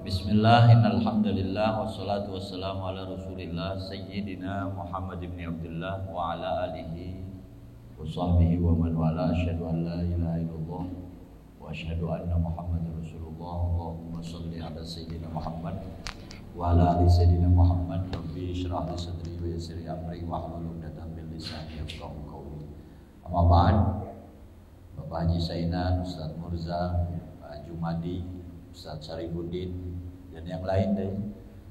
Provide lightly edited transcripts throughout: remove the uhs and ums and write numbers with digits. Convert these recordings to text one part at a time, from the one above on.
Bismillah, innalhamdulillah, wassalatu wassalamu ala rasulillah Sayyidina Muhammad ibn Abdullah wa ala alihi wa sahbihi wa man wala. Asyhadu an la ilaha illallah wa asyhadu anna Muhammadar Rasulullah. Allahumma salli ala Sayyidina Muhammad wa ala ali Sayyidina Muhammad. Rabbi syrah li sadri wa yassir li amri wahlul 'uqdatam min lisani yafqahu qawli. Amma ba'd. Bapak Haji Sainan, Ustaz Murza, Pak Jumadi, Ustaz Syarifuddin dan yang lain deh.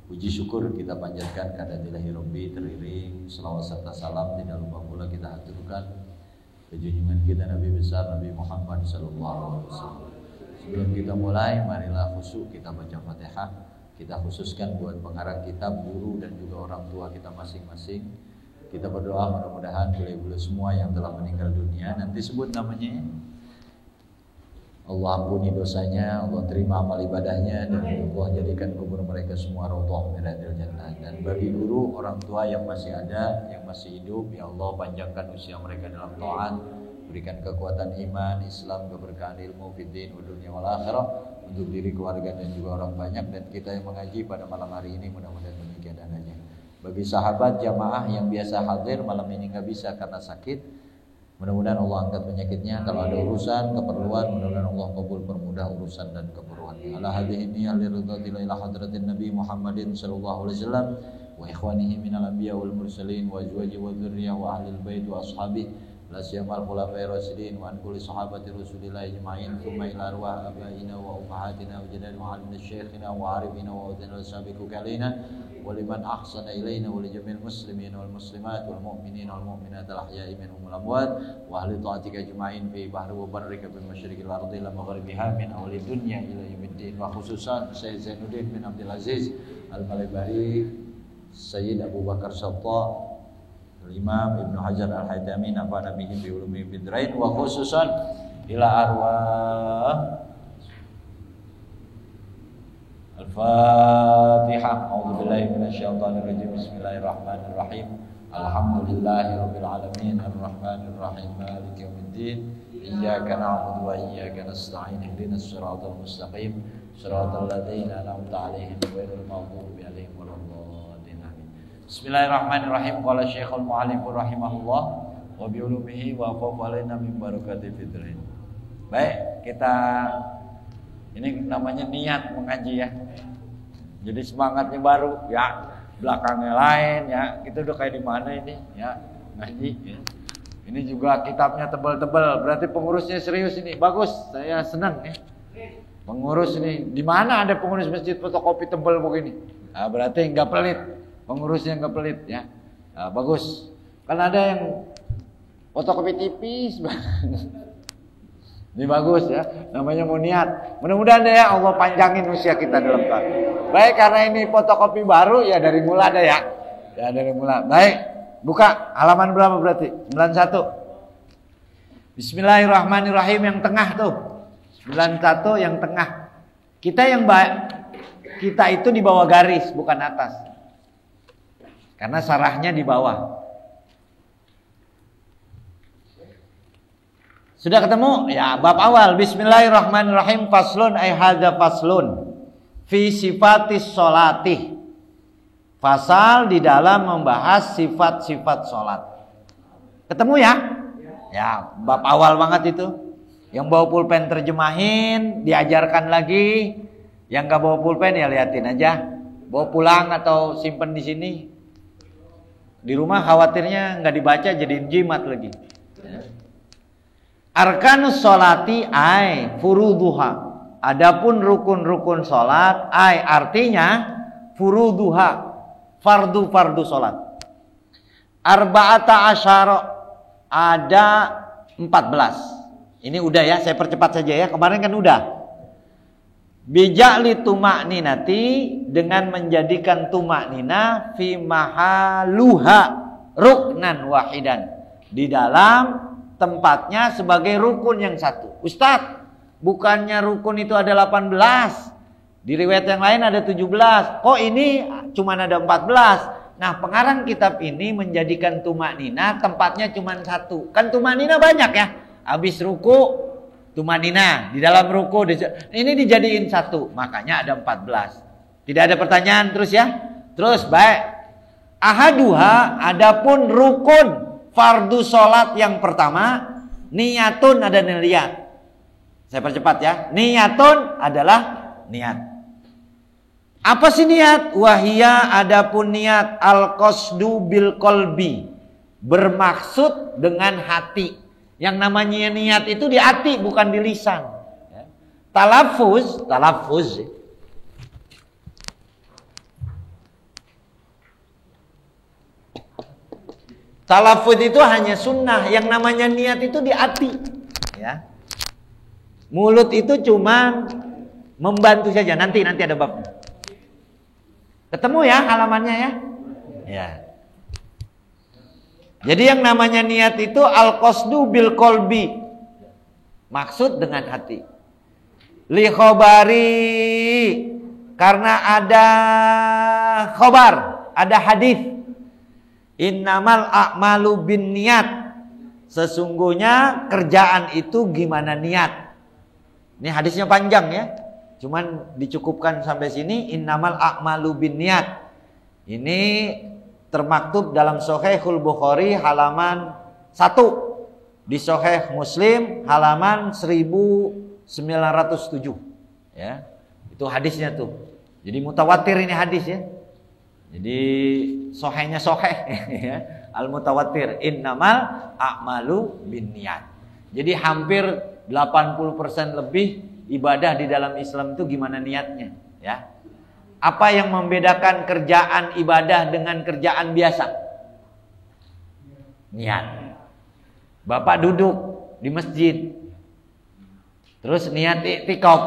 Puji syukur kita panjatkan kehadirat Rabbi teriring selawat serta salam. Tidak lupa pula kita haturkan ke junjungan kita Nabi besar Nabi Muhammad sallallahu alaihi wasallam. Sebelum kita mulai, marilah khusyuk kita baca Fatihah. Kita khususkan buat pengarang kitab, guru dan juga orang tua kita masing-masing. Kita berdoa mudah-mudahan beliau-beliau semua yang telah meninggal dunia nanti sebut namanya, Allah ampuni dosanya, Allah terima amal ibadahnya, dan Allah jadikan kubur mereka semua raudhah min riyadil jannah. Dan bagi guru, orang tua yang masih ada, yang masih hidup, ya Allah panjangkan usia mereka dalam taat, berikan kekuatan iman, Islam, keberkahan ilmu, fiddin, dunia wal akhirah untuk diri, keluarga dan juga orang banyak, dan kita yang mengaji pada malam hari ini mudah-mudahan demikian adanya. Bagi sahabat jamaah yang biasa hadir malam ini nggak bisa karena sakit, mudah-mudahan Allah angkat penyakitnya. Kalau ada urusan, keperluan, mudah-mudahan Allah kabul permudah urusan dan keperluannya. Ala hadhihi niyyah liridhatil ila hadratin Nabi Muhammadin sallallahu alaihi wasallam wa ikhwanihi minal anbiya wal mursalin wa azwaji wa dzurriyyah wa ahlil bait wa ashabihi la siyamal khulafa'ir rasyidin wa an kulli sahabati Rasulillah ajma'in thumma ila arwah abaina wa ummahatina wa jaddan wa alimna syekhina wa arifina wa udhina sabiqu kalina waliman ahsana ilaina wa lijamil muslimin wal muslimat wal mu'minin wal mu'minat al ahya'i minhum wal amwat wa ahli ta'atika ajma'in fi bahri wa barrika bi masyriqil ardi ila maghribiha min awli dunya ila yaumiddin. Wa khususan Sayyid Zainuddin bin Abdul Aziz Al-Malibari, Sayyid Abu Bakar Satta, Imam Ibnu Hajar Al-Haytami, nafa'ana bihi bi ulumi bidrain, wa khususan ila arwah Al-Fatihah. A'udzubillahi minasyaitonir rajim. Bismillahirrahmanirrahim. Alhamdulillahirabbil alamin arrahmanir rahim maliki yaumiddin. Iyyaka na'budu wa iyyaka nasta'in. Ihdinas siratal mustaqim. Siratal ladzina an'amta 'alaihim ghairil maghdubi 'alaihim waladdallin. Amin. Bismillahirrahmanirrahim. Qala Syekhul Mu'allif rahimahullah wa bi ulumihi wa afafa alaina min barakati fitrin. Baik, kita ini namanya niat mengaji ya. Jadi semangatnya baru ya, belakangnya lain ya. Kita udah kayak di mana ini ya ngaji ya. Ini juga kitabnya tebal-tebal, berarti pengurusnya serius ini. Bagus, saya senang ya. Pengurus ini, di mana ada pengurus masjid fotokopi tebal begini? Nah, berarti nggak pelit. Pengurusnya nggak pelit ya. Nah, bagus. Kan ada yang fotokopi tipis banget. Ini bagus ya, namanya mau niat. Mudah-mudahan deh ya Allah panjangin usia kita dalam Tuhan. Baik, karena ini fotokopi baru ya dari mula deh ya. Ya dari mula. Baik, buka halaman berapa berarti? 91. Bismillahirrahmanirrahim, yang tengah tuh. 91 yang tengah. Kita itu di bawah garis, bukan atas. Karena sarahnya di bawah. Sudah ketemu? Ya, bab awal. Bismillahirrahmanirrahim. Faslun ay hadza faslun fi sifatis sholati. Fasal di dalam membahas sifat-sifat sholat. Ketemu ya? Ya, bab awal banget itu. Yang bawa pulpen terjemahin, diajarkan lagi. Yang gak bawa pulpen ya liatin aja. Bawa pulang atau simpen di sini. Di rumah khawatirnya nggak dibaca jadiin jimat lagi. Arkanus sholati ay furuduha. Adapun rukun-rukun sholat ay artinya furuduha, fardu-fardu sholat. Arba'ata asyara, ada 14. Ini udah ya, saya percepat saja ya. Kemarin kan udah. Bija'li tuma'ninati, dengan menjadikan tuma'nina fi mahaluha ruknan wahidan, di dalam tempatnya sebagai rukun yang satu. Ustadz, bukannya rukun itu ada 18, di riwayat yang lain ada 17, kok ini cuma ada 14? Nah, pengarang kitab ini menjadikan tumak nina tempatnya cuma satu. Kan tumak nina banyak ya. Habis ruku Tumanina di dalam ruku ini dijadiin satu, makanya ada 14. Tidak ada pertanyaan terus ya. Terus baik. Ahaduha, adapun rukun fardu sholat yang pertama, niyatun ada niat. Saya percepat ya. Niyatun adalah niat. Apa sih niat? Wahia, adapun niat al-qasdu bil qalbi, bermaksud dengan hati. Yang namanya niat itu di hati, bukan di lisan. Talaffuz. Talaffuz itu hanya sunnah. Yang namanya niat itu di hati. Ya. Mulut itu cuma membantu saja. Nanti ada babnya. Ketemu ya halamannya ya. Ya. Jadi yang namanya niat itu al-qasdu bil qalbi, maksud dengan hati. Li khobari, karena ada khobar, ada hadis. Innamal a'malu bin niat, sesungguhnya kerjaan itu gimana niat. Ini hadisnya panjang ya, cuman dicukupkan sampai sini. Innamal a'malu bin niat. Ini termaktub dalam Sahihul Bukhari halaman 1, di Sahih Muslim halaman 1907 ya. Itu hadisnya tuh. Jadi mutawatir ini hadis ya. Jadi sahihnya sahih ya. Al mutawatir innamal a'malu binniyat. Jadi hampir 80% lebih ibadah di dalam Islam itu gimana niatnya ya. Apa yang membedakan kerjaan ibadah dengan kerjaan biasa? Niat. Bapak duduk di masjid, terus niat iktikaf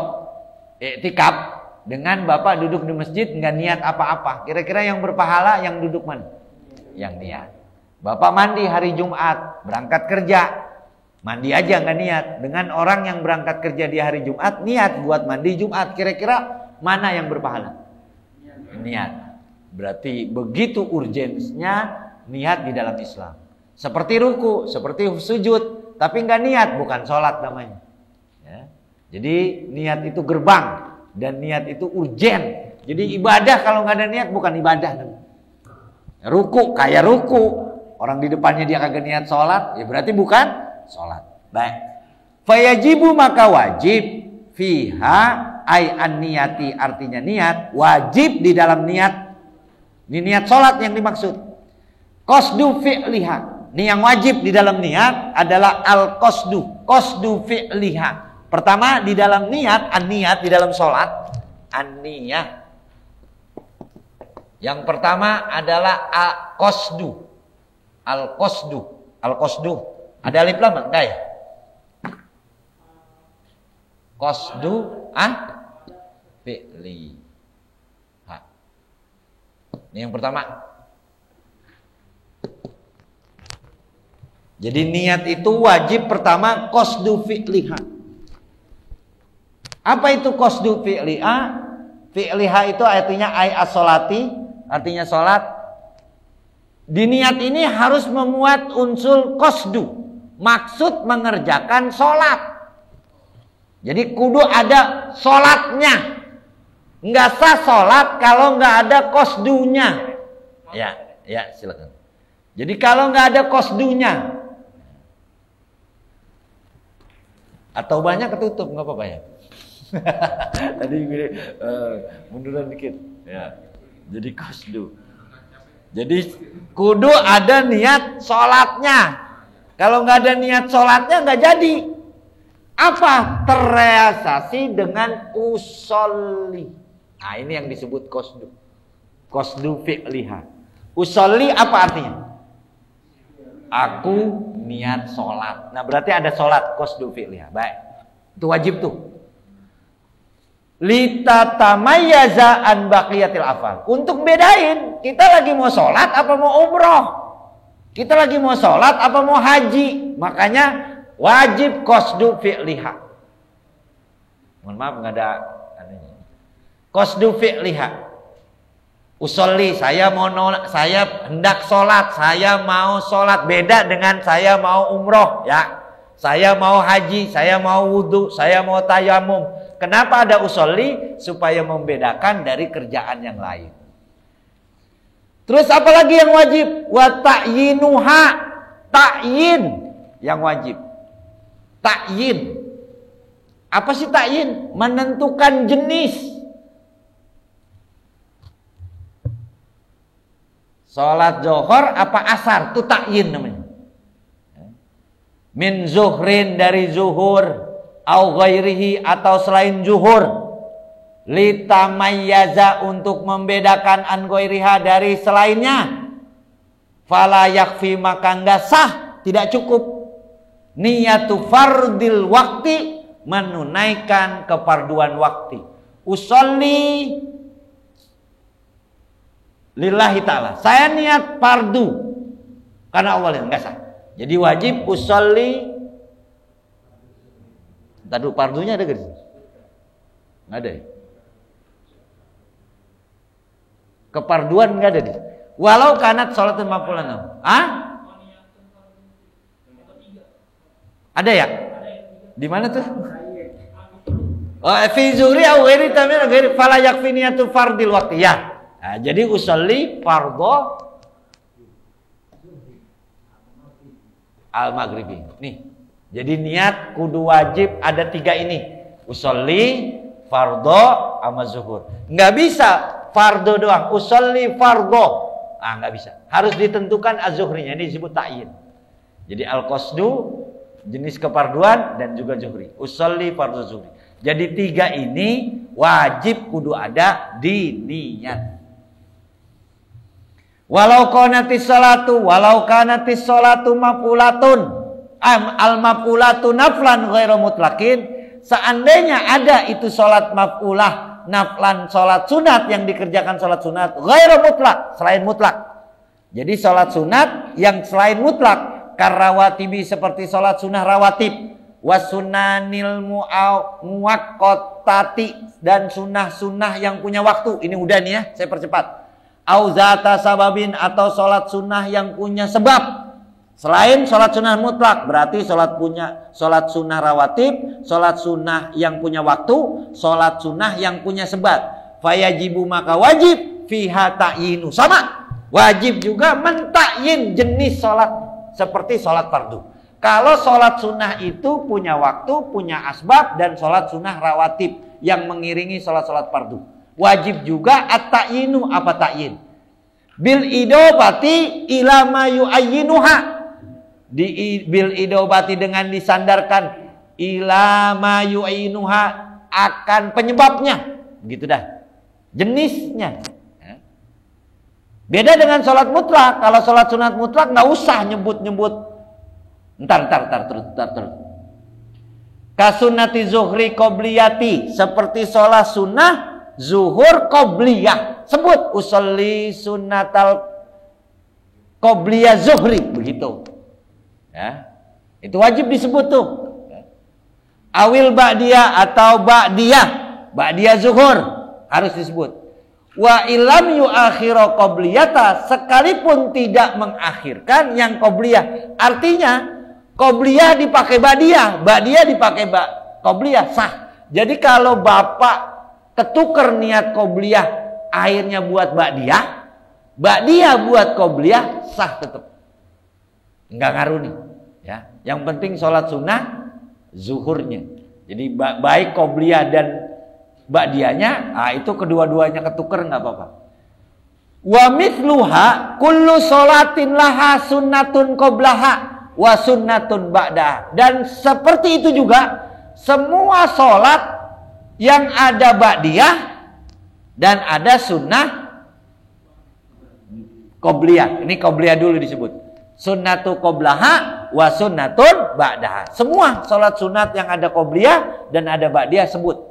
dengan Bapak duduk di masjid nggak niat apa-apa. Kira-kira yang berpahala yang duduk mana? Yang niat. Bapak mandi hari Jumat, berangkat kerja, mandi aja nggak niat. Dengan orang yang berangkat kerja di hari Jumat, niat buat mandi Jumat. Kira-kira mana yang berpahala? Niat. Berarti begitu urgensnya niat di dalam Islam. Seperti ruku, seperti sujud, tapi nggak niat, bukan sholat namanya ya. Jadi niat itu gerbang, dan niat itu urgen. Jadi ibadah kalau nggak ada niat bukan ibadah namanya. Ruku kayak ruku, orang di depannya dia kagak niat sholat, ya berarti bukan sholat. Baik. Fayajibu, maka wajib, fiha ay an-niyati, artinya niat, wajib di dalam niat. Ini niat sholat yang dimaksud. Qasdu fi'liha. Ini yang wajib di dalam niat adalah al-qasdu, qasdu fi'liha. Pertama di dalam niat, an-niyat di dalam sholat, an-niyah. Yang pertama adalah al-qasdu. Al-qasdu. Al-qasdu. Ada alif lam enggak ya? Qasdu fi'li. Ini yang pertama. Jadi niat itu wajib pertama qasdu fi'liha. Apa itu qasdu fi'liha? Fi'liha itu artinya ay as-sholati, artinya sholat. Di niat ini harus memuat unsur qasdu, maksud mengerjakan sholat. Jadi kudu ada sholatnya. Nggak sah sholat kalau nggak ada qasdunya. Ya silakan. Jadi kalau nggak ada qasdunya, atau banyak ketutup nggak apa-apa ya. Tadi munduran dikit. Ya. Jadi qasdu. Jadi kudu ada niat sholatnya. Kalau nggak ada niat sholatnya nggak jadi. Apa? Terrealisasi dengan usolli. Nah ini yang disebut qasdu. Qasdu fi'liha. Usolli apa artinya? Aku niat sholat. Nah berarti ada sholat, qasdu fi'liha. Baik. Itu wajib tuh. Litatamayyaza an baqiyatil afal. Untuk bedain, kita lagi mau sholat apa mau umroh? Kita lagi mau sholat apa mau haji? Makanya wajib qasdu fi'liha. Mohon maaf nggak ada anehnya. Qasdu fi'liha. Usolli, saya hendak sholat, saya mau sholat, beda dengan saya mau umroh ya. Saya mau haji, saya mau wudhu, saya mau tayamum. Kenapa ada usolli? Supaya membedakan dari kerjaan yang lain. Terus apalagi yang wajib? Wa ta'yinuha, ta'yin yang wajib. Ta'yin. Apa sih ta'yin? Menentukan jenis. Salat zuhur apa asar? Itu ta'yin namanya. Min zuhrin dari zuhur, au ghairihi atau selain zuhur, litamayyaza untuk membedakan an ghairiha dari selainnya. Fala yakfi maka enggak sah, tidak cukup. Niyatu fardil wakti, menunaikan keparduan waktu. Usolli lillahi ta'ala. Saya niat fardu karena Allah, enggak sah. Jadi wajib usolli. Tadu pardunya ada gak? Nggak ada ya? Keparduan nggak ada. Walau kanat sholatul maf'ulan. Ada ya? Di mana tuh? Oh, fi zuhri au ghairi tamir ghairi fala yakfi niyatu fardil waqti. Ya. Nah, jadi usolli fardhu al-maghribi. Nih. Jadi niat kudu wajib ada 3 ini. Usolli, fardhu, sama zuhur. Nggak bisa fardhu doang. Usolli fardhu. Nggak bisa. Harus ditentukan az-zuhrinya. Ini disebut ta'yin. Jadi al-qasdu, jenis keparduan, dan juga zuhri. Usolli, fardhu, zuhri. Jadi 3 ini wajib kudu ada di niat. Walau kanatis sholatu mafulatun al mafulatu naflan ghairu mutlaqin, seandainya ada itu sholat mafulah naflan, sholat sunat yang dikerjakan sholat sunat ghairu mutlaq, selain mutlak. Jadi sholat sunat yang selain mutlak, karawatibi seperti sholat sunah rawatib, wasunanil muwaqqatati dan sunah-sunah yang punya waktu. Ini udah nih ya, saya percepat. Auzata sababin atau sholat sunnah yang punya sebab selain sholat sunnah mutlak, berarti sholat sunnah rawatib, sholat sunnah yang punya waktu, sholat sunnah yang punya sebab. Fayajibu maka wajib fiha ta'yinu, sama wajib juga mentakyin jenis sholat seperti sholat fardu. Kalau sholat sunnah itu punya waktu, punya asbab, dan sholat sunnah rawatib yang mengiringi sholat-sholat fardu. Wajib juga at-ta'yinu. Apa ta'yin? Bil idobati ila ma yu'ayyinuha. Bil idobati dengan disandarkan ila ma yu'ayyinuha, akan penyebabnya. Begitu dah. Jenisnya. Beda dengan sholat mutlak. Kalau sholat sunat mutlak nggak usah nyebut-nyebut. Ntar terus. Kasunati zuhri qobliyati, seperti sholat sunnah zuhur qobliyah, sebut usolli sunnatal qobliyah zuhri, begitu ya, itu wajib disebut tuh. Awil ba'diyah atau ba'diyah zuhur harus disebut. Wa ilam yu'akhiro qobliyata, sekalipun tidak mengakhirkan yang qobliyah. Artinya qobliyah dipakai ba'diyah dipakai qobliyah, sah. Jadi kalau bapak ketuker niat qobliyah, akhirnya buat ba'diyah buat qobliyah, sah tetap. Enggak ngaruh nih, ya. Yang penting sholat sunnah zuhurnya. Jadi baik qobliyah dan ba'diyahnya, itu kedua-duanya ketuker enggak apa-apa. Wa mithluha kullu sholatin laha sunnatun qoblaha wa sunnatun ba'daha. Dan seperti itu juga semua sholat yang ada ba'diyah dan ada sunnah qobliyah. Ini qobliyah dulu disebut. Sunnatu qoblaha wa sunnatun ba'daha. Semua sholat sunat yang ada qobliyah dan ada ba'diyah sebut.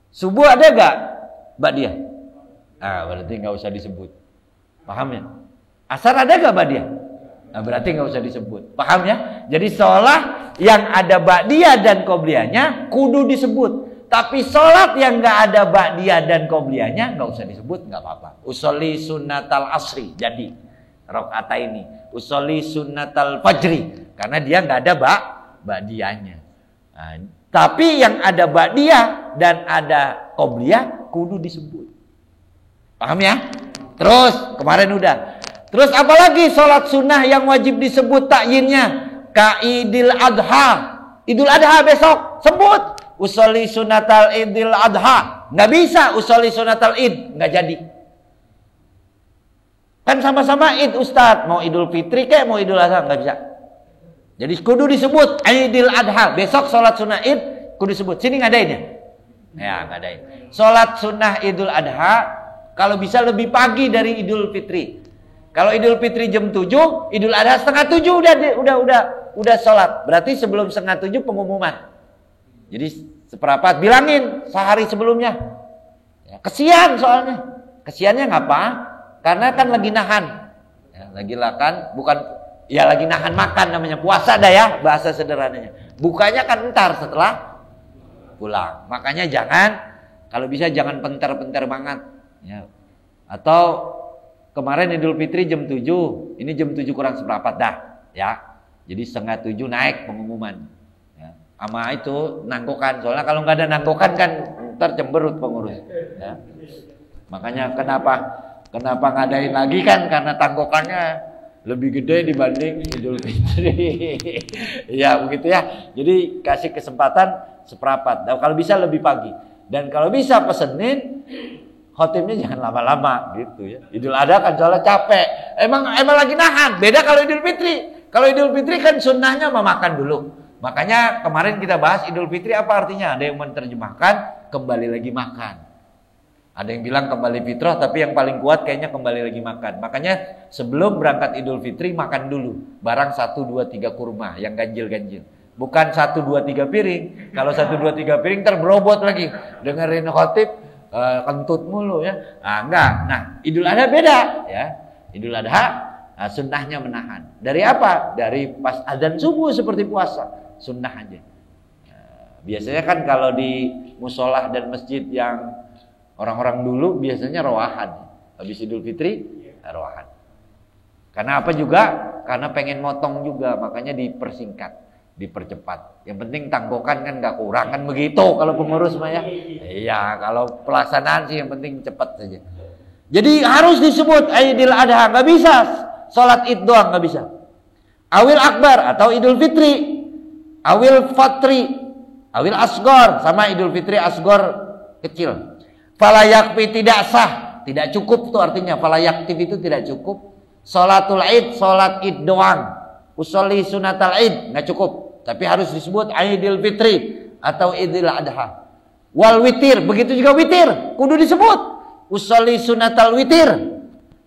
Subuh ada gak ba'diyah? Berarti gak usah disebut. Paham ya? Asar ada gak ba'diyah? Berarti gak usah disebut. Paham ya? Jadi sholat yang ada ba'diyah dan qobliyahnya kudu disebut. Tapi sholat yang gak ada ba'diyah dan qobliyahnya gak usah disebut, gak apa-apa. Usolli sunnatal asri, jadi Rakaataini. Usolli sunnatal fajri. Karena dia nggak ada ba'diyahnya. Nah, tapi yang ada ba'diyah dan ada qobliyah kudu disebut. Paham ya? Terus kemarin udah. Terus apalagi sholat sunnah yang wajib disebut takyinnya? Idul Adha. Idul Adha besok sebut. Usolli sunnatal Idul Adha. Nggak bisa usolli sunnatal Id, nggak jadi. Kan sama-sama Id Ustadz, mau Idul Fitri kayak mau Idul Adha, nggak bisa. Jadi kudu disebut Idul Adha. Besok sholat sunnah Id kudu disebut. Sini ngadain ya? Ya ngadain. Sholat sunnah Idul Adha kalau bisa lebih pagi dari Idul Fitri. Kalau Idul Fitri jam 7, Idul Adha setengah 7 udah sholat. Berarti sebelum setengah 7 pengumuman. Jadi seperempat bilangin sehari sebelumnya. Ya, kesian soalnya. Kesiannya ngapa? Karena kan lagi nahan. Ya, lagi makan, bukan ya lagi nahan makan namanya puasa dah ya bahasa sederhananya. Bukanya kan entar setelah pulang. Makanya jangan kalau bisa jangan pentar-pentar banget ya. Atau kemarin Idul Fitri jam 7, ini jam 7 kurang seperempat dah ya. Jadi setengah 7 naik pengumuman. Sama itu nangkokan, soalnya kalau nggak ada nangkokan kan ntar cemberut pengurus ya. Makanya kenapa ngadain lagi kan karena tangkokannya lebih gede dibanding Idul Fitri. Ya begitu ya. Jadi kasih kesempatan seperempat. Dan kalau bisa lebih pagi. Dan kalau bisa pesenin khotibnya jangan lama-lama gitu ya. Idul Adha kan soalnya capek. Emang lagi nahan. Beda kalau Idul Fitri. Kalau Idul Fitri kan sunnahnya memakan dulu. Makanya kemarin kita bahas Idul Fitri apa artinya? Ada yang menerjemahkan kembali lagi makan. Ada yang bilang kembali fitrah, tapi yang paling kuat kayaknya kembali lagi makan. Makanya sebelum berangkat Idul Fitri makan dulu. Barang 1, 2, 3 kurma yang ganjil-ganjil. Bukan 1, 2, 3 piring. Kalau 1, 2, 3 piring terberobot lagi. Dengerin khotib kentut mulu ya. Enggak. Nah, Idul Adha beda ya. Idul Adha sunnahnya menahan. Dari apa? Dari pas adzan subuh seperti puasa. Sunnah aja. Biasanya kan kalau di musolah dan masjid yang orang-orang dulu biasanya rawahan. Habis Idul Fitri rawahan. Karena apa juga? Karena pengen motong juga, makanya dipersingkat, dipercepat. Yang penting tanggokan kan nggak kurang kan begitu kalau pengurus mah ya. Iya, kalau pelaksanaan sih yang penting cepat saja. Jadi harus disebut Idul Adha, nggak bisa sholat Id doang nggak bisa. Awil Akbar atau Idul Fitri. Awil Fatri, awil Asgor, sama Idul Fitri Asgor kecil. Falayakfi tidak sah, tidak cukup tuh artinya. Falayaktif itu tidak cukup. Sholatul Id, sholat Id doang. Usolli sunatal Id nggak cukup, tapi harus disebut Idul Fitri atau Idul Adha. Wal witir, begitu juga witir, kudu disebut Usolli sunatal witir.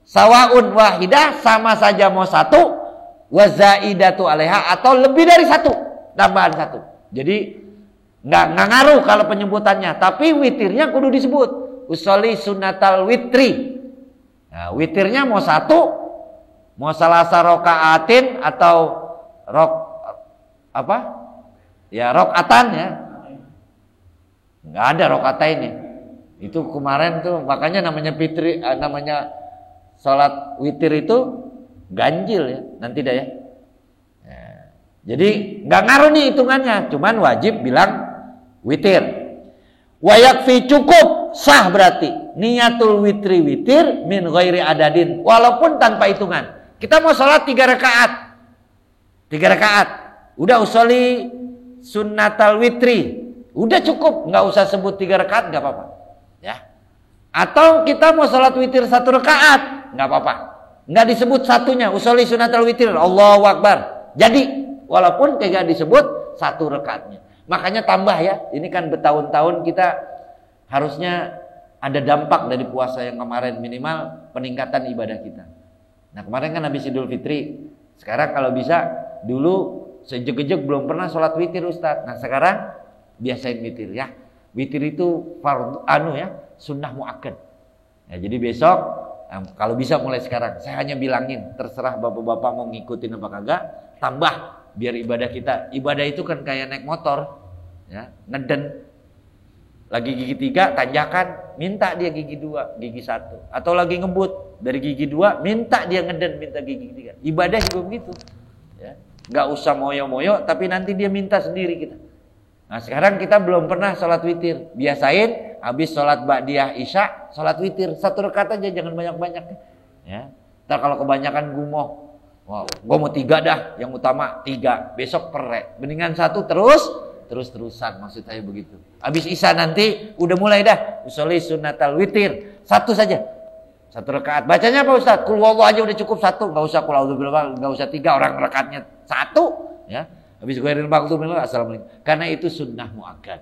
Sawaun wahidah, sama saja mau satu, wazaidatu alaiha atau lebih dari satu. Tambahan 1. Jadi nggak ngaruh kalau penyebutannya, tapi witirnya kudu disebut usolli sunnatal witri. Nah, witirnya mau 1, mau salasa rokaatin atau rokaatan ya. Nggak ada rokatain ya. Itu kemarin tuh makanya namanya fitri, namanya salat witir itu ganjil ya. Nanti dah ya. Jadi nggak ngaruh nih hitungannya, cuman wajib bilang witir. Wayakfi cukup, sah berarti niatul witri witir min ghairi adadin, walaupun tanpa hitungan. Kita mau sholat 3 rakaat, 3 rakaat, udah usolli sunnatal witri, udah cukup, nggak usah sebut 3 rakaat nggak apa-apa, ya. Atau kita mau sholat witir 1 rakaat, nggak apa-apa, nggak disebut satunya usolli sunnatal witir, Allahu Akbar, jadi. Walaupun tidak disebut 1 rakaatnya. Makanya tambah ya. Ini kan bertahun-tahun kita harusnya ada dampak dari puasa yang kemarin, minimal peningkatan ibadah kita. Nah kemarin kan habis Idul Fitri. Sekarang kalau bisa, dulu sejeg-jeg belum pernah sholat witir Ustaz. Nah sekarang biasain witir ya. Witir itu fardu ya, sunnah muakkad. Ya, jadi besok kalau bisa mulai sekarang. Saya hanya bilangin, terserah bapak-bapak mau ngikutin apa kagak, tambah. Biar ibadah itu kan kayak naik motor ya, ngeden lagi gigi 3 tanjakan, minta dia gigi 2, gigi 1, atau lagi ngebut dari gigi 2 minta dia ngeden, minta gigi 3. Ibadah juga begitu. Ya. Nggak usah moyo-moyo, tapi nanti dia minta sendiri kita. Nah sekarang kita belum pernah sholat witir. Biasain habis sholat ba'diyah isya, sholat witir 1 rakaat aja, jangan banyak-banyak. Ya. Ntar kalau kebanyakan gumoh, wow, gue mau 3 dah, yang utama 3, besok perek. Mendingan 1 terus-terusan, maksud saya begitu. Habis isya nanti udah mulai dah usolli sunnatal witir, 1 saja, 1 rakaat. Bacanya apa Ustaz? Qul huwallahu aja udah cukup 1, nggak usah qul a'udzu birabbil, nggak usah 3, orang rakaatnya 1, ya. Habis ghairil maghdubi alaihim, assalamualaikum. Karena itu sunnah muakkad.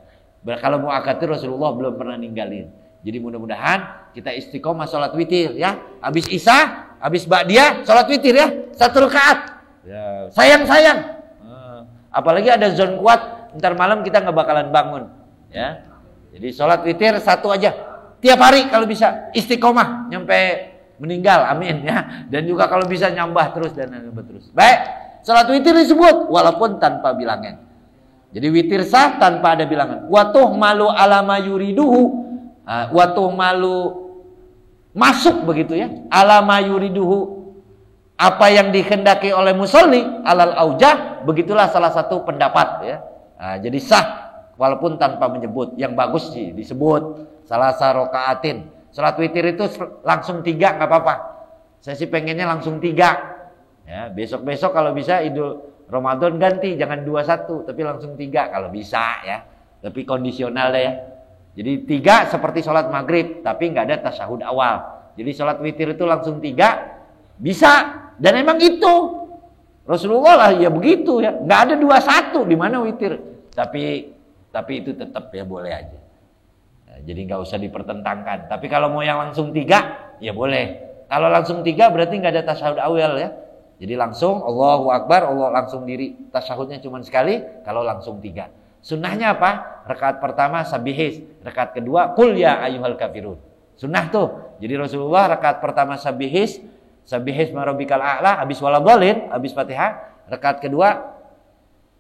Kalau muakkad itu Rasulullah belum pernah ninggalin. Jadi mudah-mudahan kita istiqomah sholat witir ya. Habis isya, habis ba'diyah sholat witir ya, 1 rakaat. Ya, sayang. Apalagi ada zon kuat, ntar malam kita nggak bakalan bangun. Ya, jadi sholat witir 1 aja. Tiap hari kalau bisa istiqomah nyampe meninggal, amin ya. Dan juga kalau bisa nyambah terus dan nambah terus. Baik, sholat witir disebut walaupun tanpa bilangan. Jadi witir sah tanpa ada bilangan. Watuh malu alama yuriduhu. Watuh malu masuk begitu ya. Alama yuriduhu, apa yang dikehendaki oleh musolli alal aujah, begitulah salah satu pendapat ya. Jadi sah walaupun tanpa menyebut. Yang bagus sih disebut salasa rokaatin. Salat witir itu langsung 3 nggak apa-apa. Saya sih pengennya langsung 3. Ya, besok-besok kalau bisa Idul Ramadan ganti, jangan 21 tapi langsung 3 kalau bisa ya. Tapi kondisional deh ya. Jadi 3 seperti sholat maghrib tapi nggak ada tasyahud awal. Jadi sholat witir itu langsung 3 bisa, dan emang itu Rasulullah lah ya begitu ya. Nggak ada 21 di mana witir. Tapi itu tetap ya boleh aja. Nah, jadi nggak usah dipertentangkan. Tapi kalau mau yang langsung 3 ya boleh. Kalau langsung 3 berarti nggak ada tasyahud awal ya. Jadi langsung Allahu Akbar, Allah langsung diri. Tasyahudnya cuma sekali kalau langsung 3. Sunnahnya apa? Rakaat pertama sabihis, rakaat kedua qul ya ayyuhal kafirun. Sunnah tuh. Jadi Rasulullah rakaat pertama sabihis marabbikal a'la, habis waladhdallin, habis Fatihah. Rakaat kedua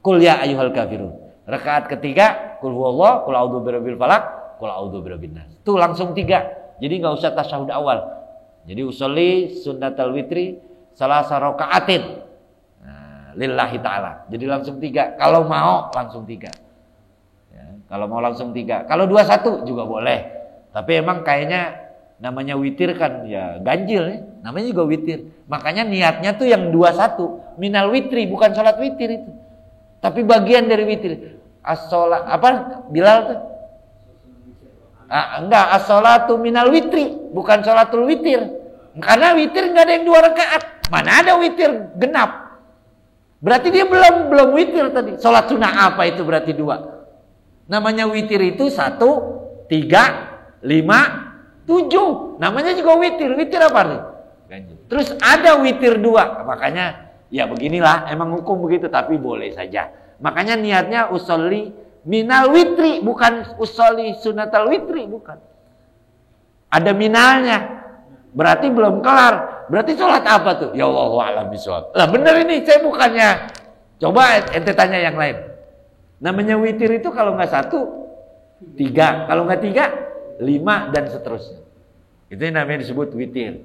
qul ya ayyuhal kafirun. Rakaat ketiga qul huwallahu, qul a'udzu birabbil falaq, qul a'udzu birabbin nas. Tuh langsung 3. Jadi enggak usah tasyahud awal. Jadi usolli sunnatal witri salasa rakaatin. Nah, lillahi ta'ala. Jadi langsung 3. Kalau mau langsung 3. Kalau mau langsung 3, kalau 21 juga boleh. Tapi emang kayaknya namanya witir kan ya ganjil ya. Namanya juga witir. Makanya niatnya tuh yang 21, minal witri, bukan sholat witir itu. Tapi bagian dari witir. As-sholat apa? Bilal tuh? Enggak, as-sholatu minal witri, bukan sholatul witir. Karena witir enggak ada yang 2 rakaat. Mana ada witir genap? Berarti dia belum witir tadi. Sholat sunnah apa itu berarti 2? Namanya witir itu 1, 3, 5, 7. Namanya juga witir. Witir apa nih? Ganjil. Terus ada witir 2. Makanya ya beginilah, emang hukum begitu, tapi boleh saja. Makanya niatnya usolli minal witri, bukan usolli sunnatal witri, bukan. Ada minalnya. Berarti belum kelar. Berarti sholat apa tuh? Ya Allahu a'lam bishawab. Lah bener ini, saya bukannya. Coba ente tanya yang lain. Namanya witir itu kalau nggak 1, 3, kalau nggak 3, 5 dan seterusnya. Itu yang namanya disebut witir.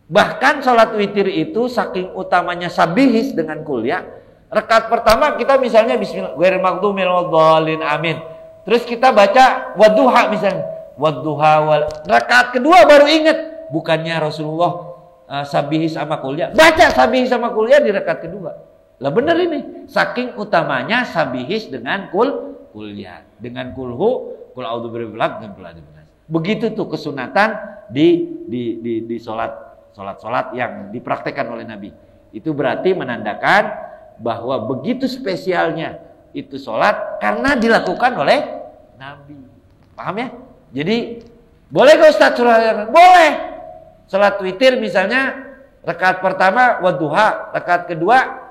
Bahkan sholat witir itu saking utamanya sabihis dengan kuliah. Rakaat pertama kita misalnya bismillah, ghairil maghdubi alaihim, amin. Terus kita baca wadduha misalnya, wadduha wal. Rakaat kedua baru ingat, bukannya Rasulullah sabihis sama kuliah. Baca sabihis sama kuliah di rakaat kedua. Lah bener ini, saking utamanya sabihis dengan kuliah, dengan kulhu, qul a'udzu birabbil falaq dan qul a'udzu birabbin nas. Begitu tuh kesunatan di salat yang dipraktekkan oleh Nabi. Itu berarti menandakan bahwa begitu spesialnya itu salat karena dilakukan oleh Nabi. Paham ya? Jadi boleh ke Ustaz surah? Boleh. Salat witir misalnya rakaat pertama wadduha, rakaat kedua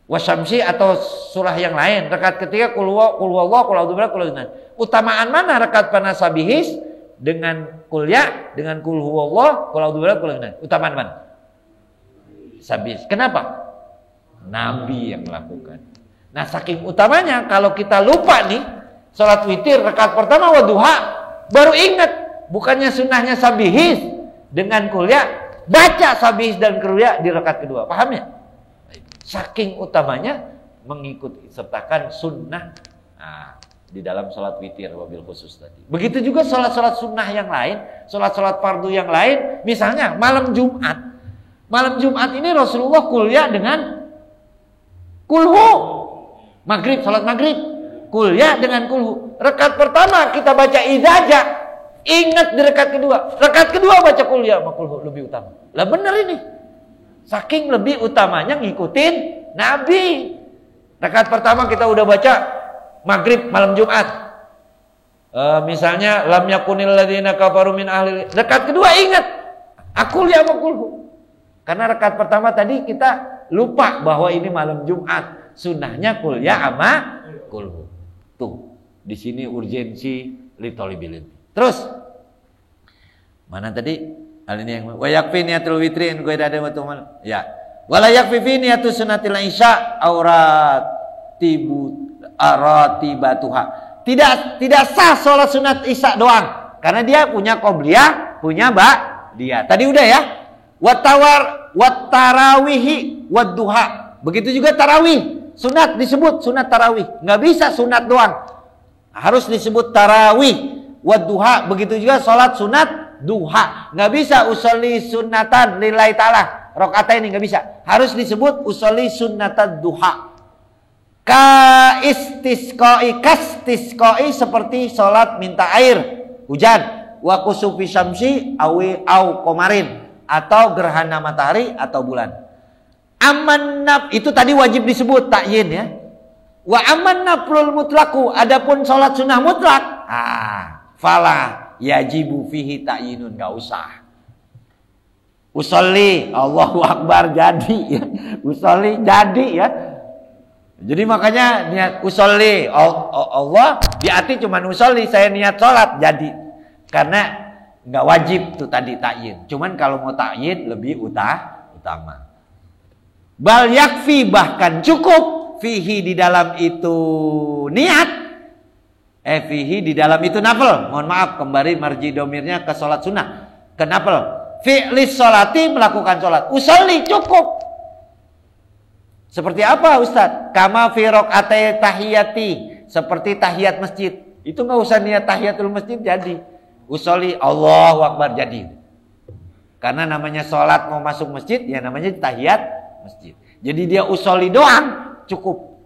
wasyamsi atau surah yang lain, rakaat ketiga qul huwallahu, qul a'udzu birabbil falaq, qul a'udzu. Utamaan mana rakaat panasabihis dengan kuliah dengan qul huwallahu, qul a'udzu birabbil falaq, qul a'udzu. Utamaan mana? Sabihis. Kenapa? Nabi yang melakukan. Nah, saking utamanya kalau kita lupa nih salat witir rakaat pertama wadduha, baru ingat bukannya sunnahnya sabihis dengan kuliah, baca sabih dan kuliah di rakaat kedua. Paham ya? Saking utamanya mengikuti sertakan sunnah di dalam sholat witir wabil khusus tadi. Begitu juga sholat-sholat sunnah yang lain, sholat-sholat fardu yang lain. Misalnya malam Jumat. Malam Jumat ini Rasulullah kuliah dengan kulhu. Maghrib, sholat maghrib. Kuliah dengan kulhu. Rakaat pertama kita baca idza. Ingat di rakaat kedua. Rakaat kedua baca kuliah sama kulhu lebih utama. Lah bener ini. Saking lebih utamanya ngikutin Nabi. Rakaat pertama kita udah baca maghrib malam Jumat. Misalnya lam yakunil ladzina kafaru min ahli. Rakaat kedua ingat aku lihat sama kulhu. Karena rakaat pertama tadi kita lupa bahwa ini malam Jumat. Sunnahnya kuliah sama kulhu. Tuh, di sini urgensi litolibilin. Terus mana tadi? Hal ini yang wa yakfi niyatul witri in ghairi ada wa ya. Wala yakfi fi niyatus sunnatil isya aurat aratibatuha. Tidak sah sholat sunat isya doang karena dia punya qobliyah, punya dia. Tadi udah ya. Wattarawihi wadduha. Begitu juga tarawih. Sunat disebut sunat tarawih. Nggak bisa sunat doang. Harus disebut tarawih. Wadduha. Begitu juga sholat sunat duha. Nggak bisa usolli sunnatan lillahi ta'ala. Rakaat ini nggak bisa. Harus disebut usolli sunnatan duha. Ka istisqai kastisqai seperti sholat minta air hujan. Wa kusufi syamsi au komarin. Atau gerhana matahari atau bulan. Aman itu tadi wajib disebut takyin ya. Wa aman naflul mutlaku, adapun sholat sunnah mutlak, fala yajibu fihi takyinun, enggak usah. Usolli, Allahu Akbar jadi ya. Usolli jadi ya. Jadi makanya niat usolli Allah di hati cuma usolli, saya niat sholat jadi. Karena nggak wajib tuh tadi takyin. Cuman kalau mau takyin lebih utama. Bal yakfi bahkan cukup fihi di dalam itu niat. Fihi di dalam itu nafil. Mohon maaf kembali marji domirnya ke sholat sunnah. Ke nafil. Fi'lis sholati melakukan sholat. Usolli cukup. Seperti apa Ustaz? Kama fi raqatai tahiyati. Seperti tahiyat masjid. Itu nggak usah niat tahiyatul masjid jadi. Usolli Allahu Akbar jadi. Karena namanya sholat mau masuk masjid ya namanya tahiyat masjid. Jadi dia usolli doang cukup.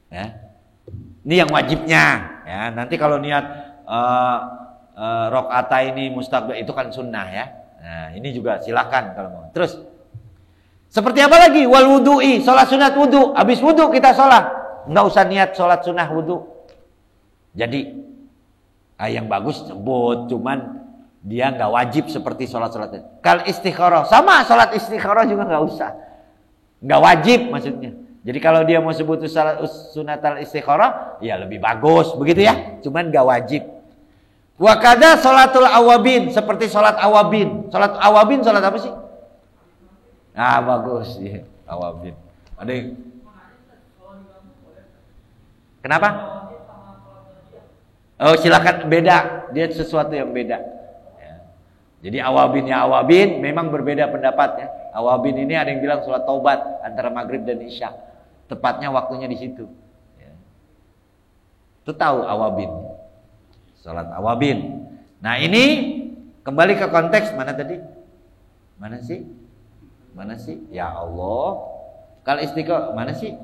Ya. Ini yang wajibnya. Ya. Nanti kalau niat rakaat ini mustaqbil itu kan sunnah ya. Nah ini juga silakan kalau mau. Terus seperti apa lagi? Wal wudu'i, sholat sunat wudu. Habis wudu kita sholat. Nggak usah niat sholat sunnah wudu. Jadi yang bagus sebut, cuman dia nggak wajib seperti sholat-sholat. Kal istikharah, sama sholat istikharah juga nggak usah, nggak wajib maksudnya. Jadi kalau dia mau sebut sunatal istikharah, ya lebih bagus, begitu ya. Cuman nggak wajib. Wa kadza sholatul awabin, seperti sholat awabin. Sholat awabin sholat apa sih? Bagus ya, awabin. Ada yang... Kenapa? Oh silakan beda, dia sesuatu yang beda. Ya. Jadi awabinnya awabin memang berbeda pendapatnya. Awabin ini ada yang bilang sholat taubat antara maghrib dan isya. Tepatnya waktunya di situ. Ya. Itu tahu awabin, sholat awabin. Nah ini kembali ke konteks mana tadi? Mana sih? Ya Allah. Kalau istiqomah mana sih?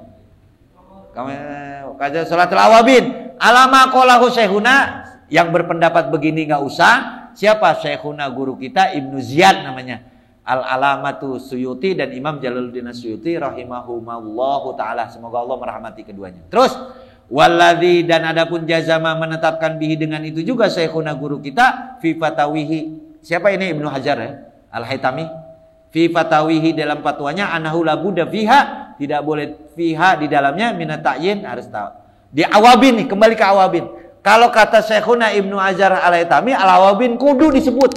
Kaja sholatul awabin. Alama qolahu syekhuna yang berpendapat begini nggak usah. Siapa syekhuna guru kita Ibnu Ziyad namanya. Al-Alamatu Suyuti dan Imam Jalaluddin Suyuti rahimahumallahu taala. Semoga Allah merahmati keduanya. Terus waladzi dan adapun jazama menetapkan bihi dengan itu juga syekhuna guru kita fi fatawihi. Siapa ini Ibnu Hajar ya? Al-Haytami. Fi fatawihi dalam fatwanya anahu la budda fiha, tidak boleh fiha di dalamnya minat ta'yin, harus tahu. Di awabin nih, kembali ke awabin. Kalau kata Syekhuna Ibnu Hajar Al-Haytami, al-awabin kudu disebut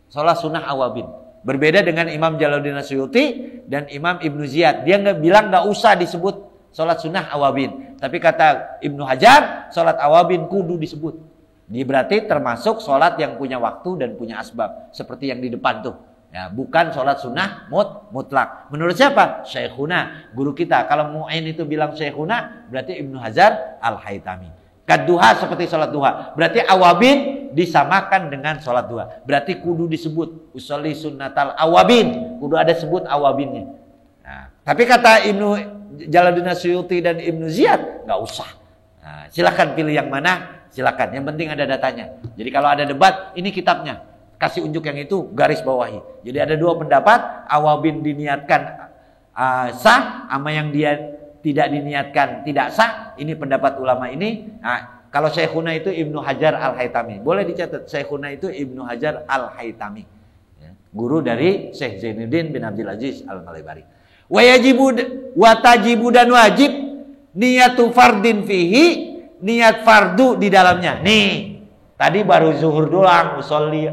sholat sunnah awabin. Berbeda dengan Imam Jalaluddin Suyuti dan Imam Ibnu Ziyad. Dia bilang nggak usah disebut sholat sunnah awabin. Tapi kata Ibnu Hajar, sholat awabin kudu disebut. Dia berarti termasuk sholat yang punya waktu dan punya asbab. Seperti yang di depan tuh. Ya, bukan sholat sunnah mutlak. Menurut siapa? Syekhuna, guru kita. Kalau Mu'in itu bilang syekhuna, berarti Ibnu Hajar Al-Haytami. Kaduha seperti sholat duha. Berarti awabin disamakan dengan sholat duha. Berarti kudu disebut usolli sunnatal awabin. Kudu ada sebut awabinnya. Nah, tapi kata Ibnu Jalaluddin Suyuti dan Ibnu Ziyad, nggak usah. Nah, silakan pilih yang mana, silakan. Yang penting ada datanya. Jadi kalau ada debat, ini kitabnya. Kasih unjuk yang itu, garis bawahi. Jadi ada dua pendapat, awabin diniatkan sah, sama yang dia tidak diniatkan tidak sah. Ini pendapat ulama ini. Nah, kalau Syekhuna itu Ibnu Hajar Al-Haytami. Boleh dicatat, Syekhuna itu Ibnu Hajar Al-Haytami. Ya, guru dari Syekh Zainuddin bin Abdul Aziz Al-Malibari. Watajibu dan wajib niyatu fardin fihi, niat fardu di dalamnya. Nih. Tadi baru zuhur doang, usolli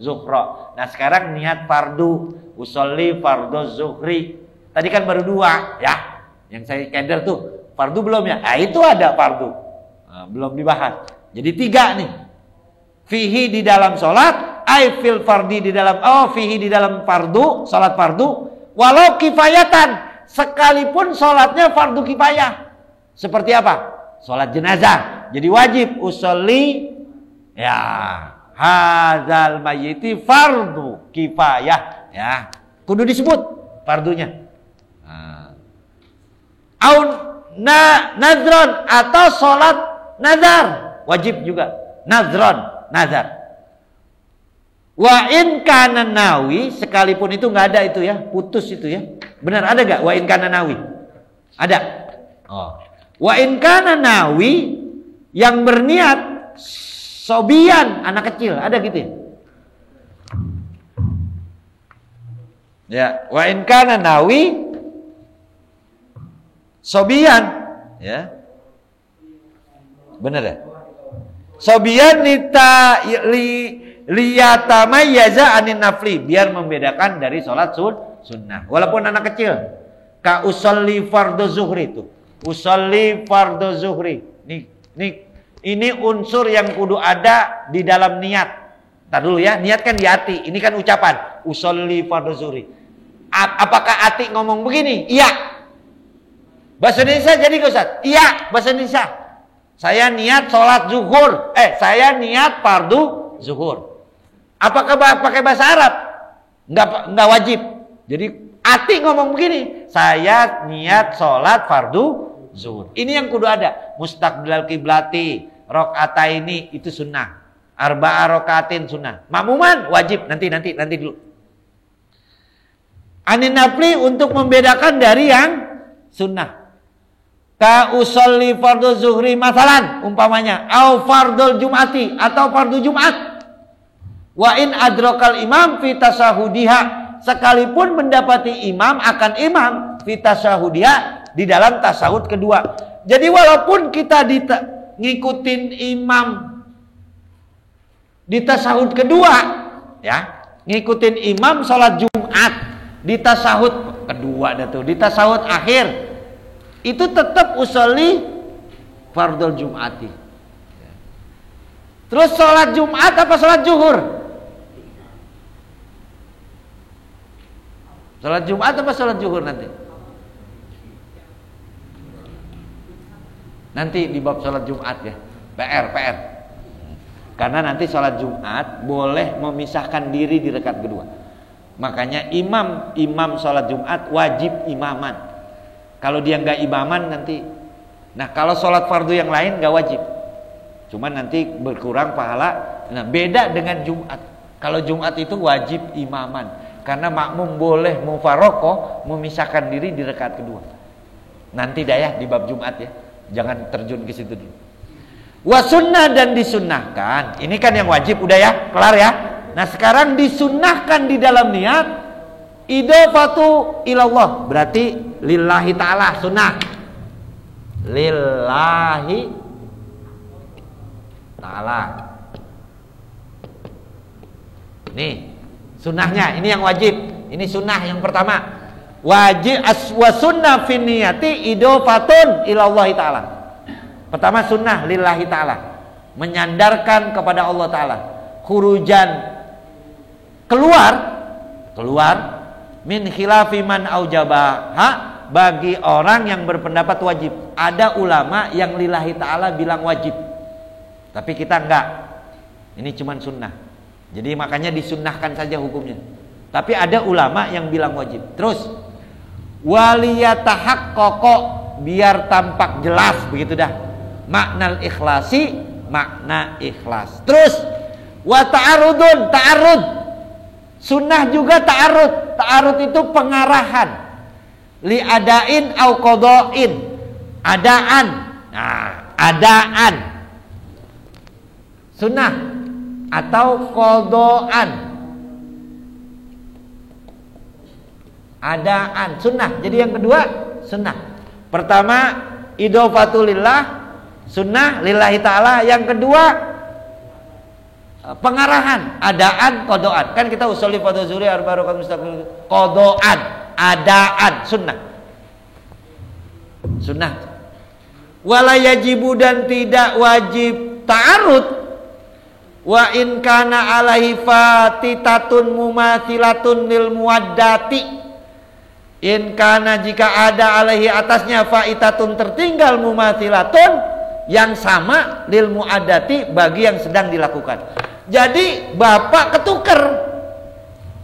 zuhra. Nah sekarang niat fardu, usolli fardu zuhri. Tadi kan baru dua, ya. Yang saya keder tuh, fardu belum ya? Ah itu ada fardu, belum dibahas. Jadi tiga nih. Fihi di dalam sholat, ay fil fardi di dalam, fihi di dalam fardu, sholat fardu. Walau kifayatan, sekalipun sholatnya fardu kifayah. Seperti apa? Sholat jenazah. Jadi wajib usolli. Ya, hadzal mayyiti fardu kifayah, ya. Kudu disebut fardunya. Aun nadron atau salat nazar, wajib juga. Nazron, nazar. Wa in kana nawi, sekalipun itu enggak ada itu ya, putus itu ya. Benar ada enggak wa in kana nawi? Ada. Oh. Wa in kana nawi yang berniat sobian, anak kecil, ada gitu ya? Ya, wa in kana nawi sobian, ya. Benar ya? Sobian liyatamayyaza anin nafli, biar membedakan dari sholat sunnah. Walaupun anak kecil. Ka usolli fardhu zuhri itu. Usolli fardhu zuhri. Ini unsur yang kudu ada di dalam niat. Ntar dulu ya, niat kan di hati. Ini kan ucapan. Usolli fardhu zuhri. Apakah hati ngomong begini? Iya. Bahasa Indonesia jadi gak Ustaz? Iya, bahasa Indonesia. Saya niat sholat zuhur. Saya niat fardu zuhur. Apakah pakai bahasa Arab? Enggak wajib. Jadi hati ngomong begini. Saya niat sholat fardu zuhur. Ini yang kudu ada. Mustaqbilal kiblati, rakaataini itu sunnah. Arba'a rakaatin sunnah. Makmuman wajib nanti dulu. Anin nafli untuk membedakan dari yang sunnah. Ka usolli fardhu zuhri masalan umpamanya, au fardul jum'ati atau fardu Jumat. Wa in adrakal imam fi tasahudiha, sekalipun mendapati imam akan imam fi tasahudiha di dalam tasahud kedua. Jadi walaupun kita ngikutin imam di tasahud kedua, ya, ngikutin imam sholat Jumat di tasahud kedua di tasahud akhir, itu tetap usolli fardul Jum'ati. Terus sholat Jumat apa sholat zuhur? Sholat Jumat apa sholat zuhur nanti? Nanti di bab sholat Jumat ya. PR. Karena nanti sholat Jumat boleh memisahkan diri di rakaat kedua. Makanya imam sholat Jumat wajib imaman. Kalau dia nggak imaman nanti. Nah kalau sholat fardu yang lain nggak wajib. Cuman nanti berkurang pahala. Nah beda dengan Jumat. Kalau Jumat itu wajib imaman. Karena makmum boleh mufarokoh, memisahkan diri di rakaat kedua. Nanti dah ya di bab Jumat ya. Jangan terjun ke situ dulu. Wasunnah dan disunnahkan. Ini kan yang wajib udah ya, kelar ya. Nah sekarang disunnahkan di dalam niat. Idhofatu ilallah, berarti lillahi ta'ala, sunnah. Lillahi ta'ala. Nih, sunnahnya, ini yang wajib. Ini sunnah yang pertama. Wajib wa sunnah fin niyati idhofatun ilallahi ta'ala. Pertama sunnah lillahi ta'ala, menyandarkan kepada Allah ta'ala. Khurujan, keluar keluar min khilafi man aujabaha, bagi orang yang berpendapat wajib. Ada ulama yang lillahi ta'ala bilang wajib, tapi kita enggak, ini cuman sunnah. Jadi makanya disunnahkan saja hukumnya. Tapi ada ulama yang bilang wajib. Terus waliyatahaqqaqo, biar tampak jelas, begitu dah, maknal ikhlasi, makna ikhlas. Terus wa ta'arudun, ta'arud, sunnah juga ta'arud. Ta'arud itu pengarahan. Li adain au qada'in, adaan. Nah, adaan sunnah atau qada'an, adaan sunnah. Jadi yang kedua sunnah. Pertama idhofatulillah, sunnah lillahi ta'ala. Yang kedua pengarahan, adaan, qada'an. Kan kita usholi fardhu zuhri arba rakaat mustaqil, qada'an, adaan, sunnah. Sunnah. Wala yajibu, dan tidak wajib ta'arud. Wa in kana alaihi fatitatun mumathilatun lil muwaddati. In kana, jika ada alaihi, atasnya, faitatun, tertinggal, mumathilatun, yang sama, lil muaddati, bagi yang sedang dilakukan. Jadi bapak ketuker,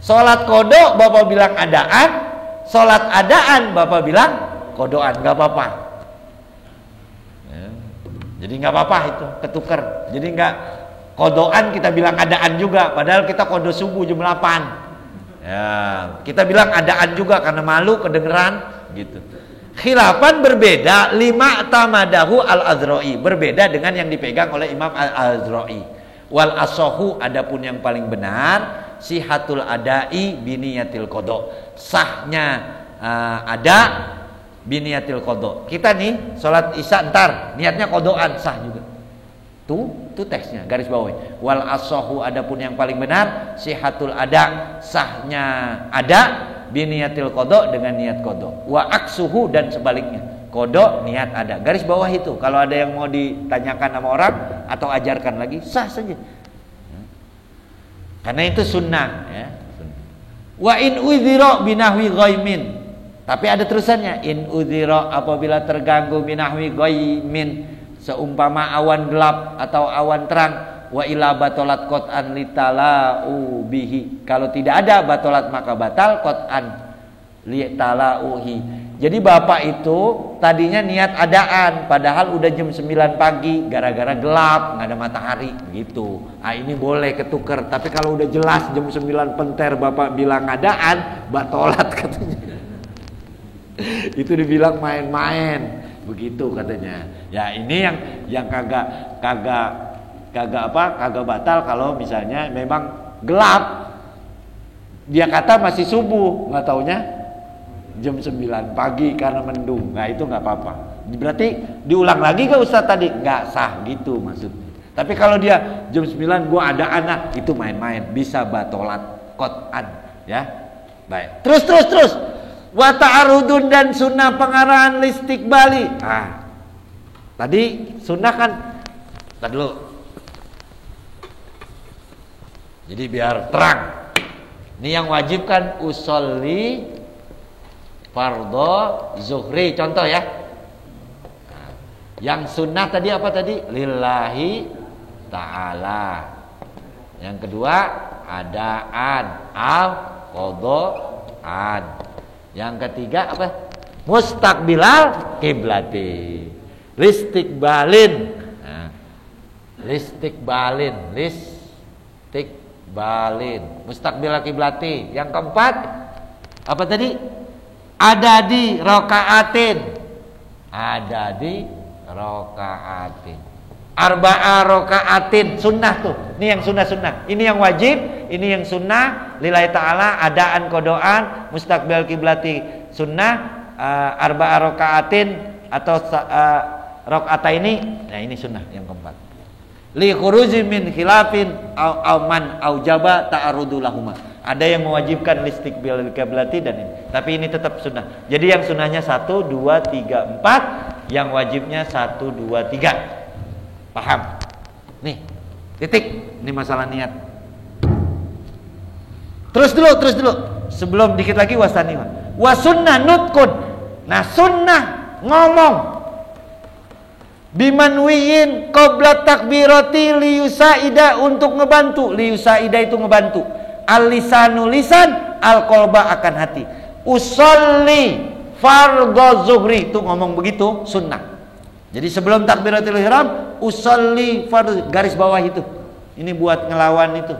sholat kodo bapak bilang adaan, sholat adaan bapak bilang kodoan, nggak apa-apa ya. Jadi nggak apa-apa itu ketuker. Jadi nggak kodoan kita bilang adaan juga, padahal kita kodo subuh jam 8 ya, kita bilang adaan juga karena malu kedengeran gitu. Khilafan berbeda, lima tamadahu al-Azra'i, berbeda dengan yang dipegang oleh Imam al-Azra'i. Wal asohu, adapun yang paling benar, sihatul adai biniyatil qada, sahnya ada biniyatil qada. Kita nih sholat isya ntar niatnya qadaan, sah juga. Tuh teksnya, garis bawah. Wal asohu, adapun yang paling benar, sihatul ada, sahnya ada biniyatil qada, dengan niat qada. Wa aksuhu, dan sebaliknya, qada niat ada. Garis bawah itu. Kalau ada yang mau ditanyakan sama orang atau ajarkan lagi, sah saja. Karena itu sunnah ya. Wa in udhira binahwi ghaimin. Tapi ada terusannya, in udhira, apabila terganggu binahwi ghaimin, seumpama awan gelap atau awan terang. Wa ila batolat qot'an litala'u bihi, kalau tidak ada batolat maka batal qot'an litala'uhi. Jadi bapak itu tadinya niat adaan, padahal udah jam 9 pagi, gara-gara gelap, nggak ada matahari gitu. Ah, ini boleh ketuker. Tapi kalau udah jelas jam 9 penter bapak bilang adaan, batolat katanya. Itu dibilang main-main, begitu katanya. Ya ini yang kagak batal kalau misalnya memang gelap. Dia kata masih subuh, nggak taunya jam 9 pagi karena mendung. Nah itu nggak apa-apa. Berarti diulang lagi ke Ustaz tadi? Nggak sah gitu maksudnya. Tapi kalau dia jam 9 gua ada anak, itu main-main, bisa batolat qot'an ya. Baik. Terus. Wa ta'arudun, dan sunnah pengarahan listiqbali. Ah. Tadi sunnah kan tadi dulu. Jadi biar terang. Ini yang wajib kan usolli fardhu zuhri, contoh ya. Nah, yang sunnah tadi apa tadi? Lillahi ta'ala. Yang kedua adaan, al-qada'an. Yang ketiga apa? Mustaqbilal kiblati. Listiqbalin. Nah, listiqbalin. Mustaqbilal kiblati. Yang keempat apa tadi? Ada di rokaatin. Arba'a rokaatin, sunnah tuh. Ini yang sunnah. Ini yang wajib, ini yang sunnah. Lillahi ta'ala, adaan kodoan, mustaqbil kiblati sunnah, arba'a rokaatin atau rokaata ini. Nah ini sunnah yang keempat. Li khuruji min khilafin au man aujaba ta'arudu lahuma. Ada yang mewajibkan listiqbil kiblati dan ini. Tapi ini tetap sunnah. Jadi yang sunnahnya 1, 2, 3, 4. Yang wajibnya 1, 2, 3. Paham? Nih, titik. Ini masalah niat. Terus dulu. Sebelum dikit lagi wasaniwa. Wasunnah nutkun. Nah sunnah ngomong. Bimanwiin qabla takbirati liyusaida untuk ngebantu. Liyusaida itu ngebantu. Al-lisanu lisan, al-qalba akan hati. Usolli fardhu zuhri itu ngomong begitu sunnah. Jadi sebelum takbiratul ihram usolli fardhu, garis bawah itu. Ini buat ngelawan itu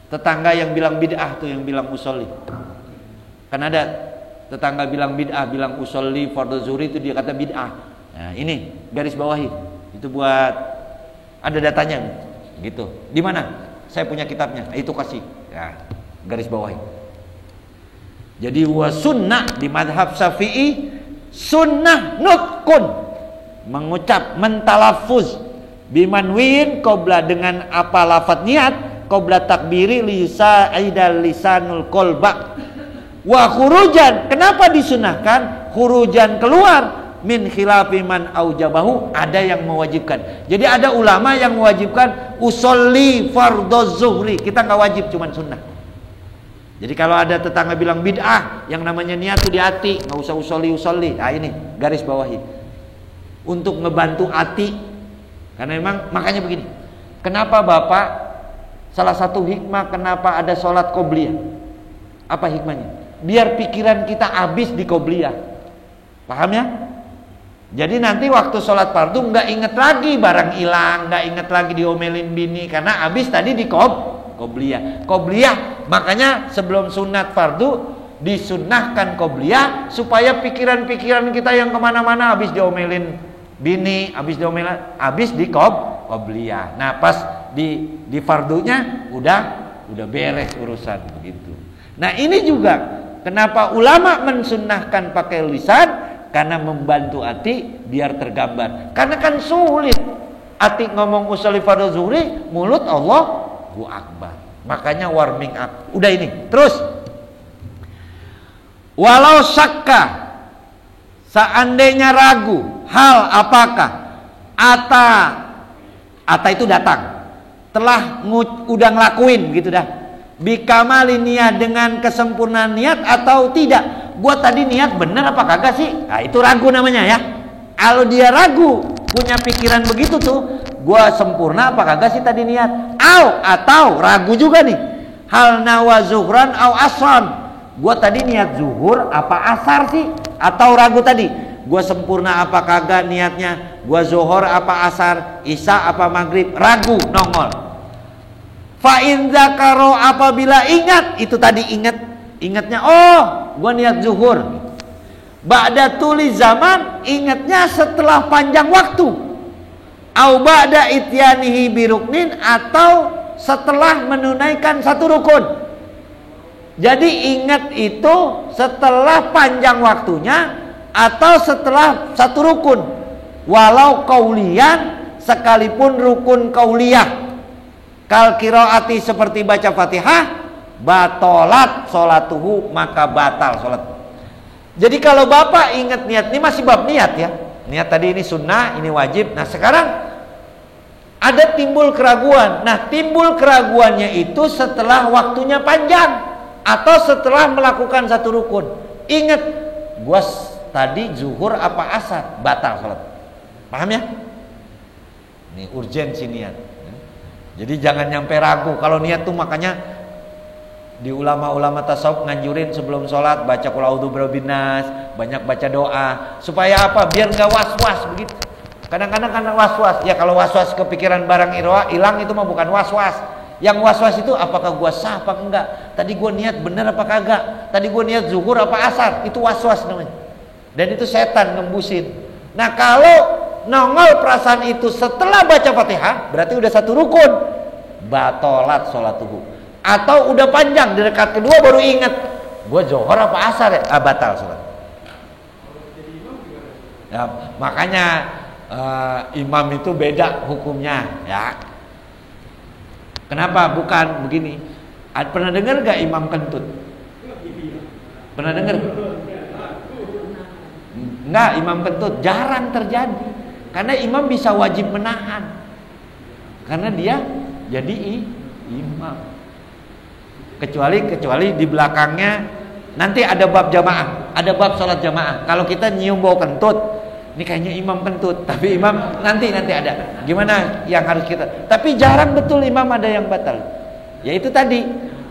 tetangga yang bilang bid'ah tuh, yang bilang usolli. Kan ada tetangga bilang bid'ah, bilang usolli fardhu zuhri itu dia kata bid'ah. Nah, ini garis bawahi. Itu buat ada datanya gitu. Di mana? Saya punya kitabnya. Itu kasih. Ya, garis bawahi. Jadi wa sunnah di madhab Syafi'i sunnah nutkun, mengucap, mentalaffuz bimanwiin qabla dengan apa lafaz niat qabla takbiri lisaidal lisanul qalba wa khurujan. Kenapa disunahkan khurujan, keluar, min khilafi man aujabahu, ada yang mewajibkan. Jadi ada ulama yang mewajibkan usolli fardhu zuhri, kita nggak wajib, cuman sunnah. Jadi kalau ada tetangga bilang bid'ah, yang namanya niat tuh di hati, nggak usah usolli. Nah ini garis bawahi untuk ngebantu hati. Karena memang makanya begini. Kenapa Bapak, salah satu hikmah kenapa ada sholat qobliyah? Apa hikmahnya? Biar pikiran kita habis di qobliyah. Paham ya? Jadi nanti waktu sholat fardu nggak inget lagi barang hilang, nggak inget lagi diomelin bini, karena habis tadi di qobliyah. Qobliyah, makanya sebelum sunat fardu disunnahkan qobliyah supaya pikiran-pikiran kita yang kemana-mana habis diomelin bini, habis diomelin, habis di qobliyah. Nah pas di fardunya udah beres urusan begitu. Nah ini juga kenapa ulama mensunnahkan pakai lisan, karena membantu hati biar tergambar. Karena kan sulit hati ngomong usolli fardhu zuhri, mulut Allahu akbar. Makanya warming up. Udah ini. Terus walau syakka, seandainya ragu, hal apakah ata itu datang, telah udah ngelakuin gitu dah, bikamali niat, dengan kesempurnaan niat atau tidak. Gua tadi niat bener apa kagak sih? Nah itu ragu namanya ya. Kalau dia ragu, punya pikiran begitu tuh, gua sempurna apa kagak sih tadi niat? Atau ragu juga nih, hal nawa zuhran au asran, gua tadi niat zuhur apa asar sih? Atau ragu tadi, gua sempurna apa kagak niatnya, gua zuhur apa asar, isya apa maghrib, ragu nongol. Fa in zakaro, apabila ingat, itu tadi ingatnya, oh gua niat zuhur. Ba'da tuli zaman, ingatnya setelah panjang waktu. Au ba'da ityanihi biruknin, atau setelah menunaikan satu rukun. Jadi ingat itu setelah panjang waktunya atau setelah satu rukun. Walau kaulian, sekalipun rukun kauliyah. Kal qiraati, seperti baca Fatihah, batolat sholatuhu, maka batal sholat. Jadi kalau Bapak ingat niat, ini masih bab niat ya. Niat tadi ini sunnah, ini wajib. Nah sekarang ada timbul keraguan. Nah timbul keraguannya itu setelah waktunya panjang atau setelah melakukan satu rukun. Ingat, gua tadi zuhur apa asar, batal sholat. Paham ya? Ini urgensi niat. Jadi jangan nyampe ragu. Kalau niat tuh makanya di ulama-ulama tasawuf nganjurin sebelum sholat baca qul a'udzu birabbin nas, banyak baca doa. Supaya apa? Biar nggak was-was begitu. Kadang-kadang karena was-was. Ya kalau was-was kepikiran barang hilang itu mah bukan was-was. Yang was-was itu apakah gua sah apa enggak? Tadi gua niat bener apa kagak? Tadi gua niat zuhur apa asar? Itu was-was namanya. Dan itu setan ngembusin. Nah kalau nongol perasaan itu setelah baca Fatihah, berarti udah satu rukun, batolat sholatuhu. Atau udah panjang di rakaat kedua baru ingat, gua zuhur apa asar ya? Batal sholat. Ya, makanya imam itu beda hukumnya ya. Kenapa? Bukan begini. Pernah dengar gak imam kentut? Pernah dengar? Enggak, imam kentut jarang terjadi. Karena imam bisa wajib menahan. Karena dia jadi imam. Kecuali di belakangnya nanti ada bab jamaah, ada bab sholat jamaah. Kalau kita nyium bau kentut, ini kayaknya imam kentut, tapi imam nanti ada. Gimana yang harus kita? Tapi jarang betul imam ada yang batal. Ya itu tadi,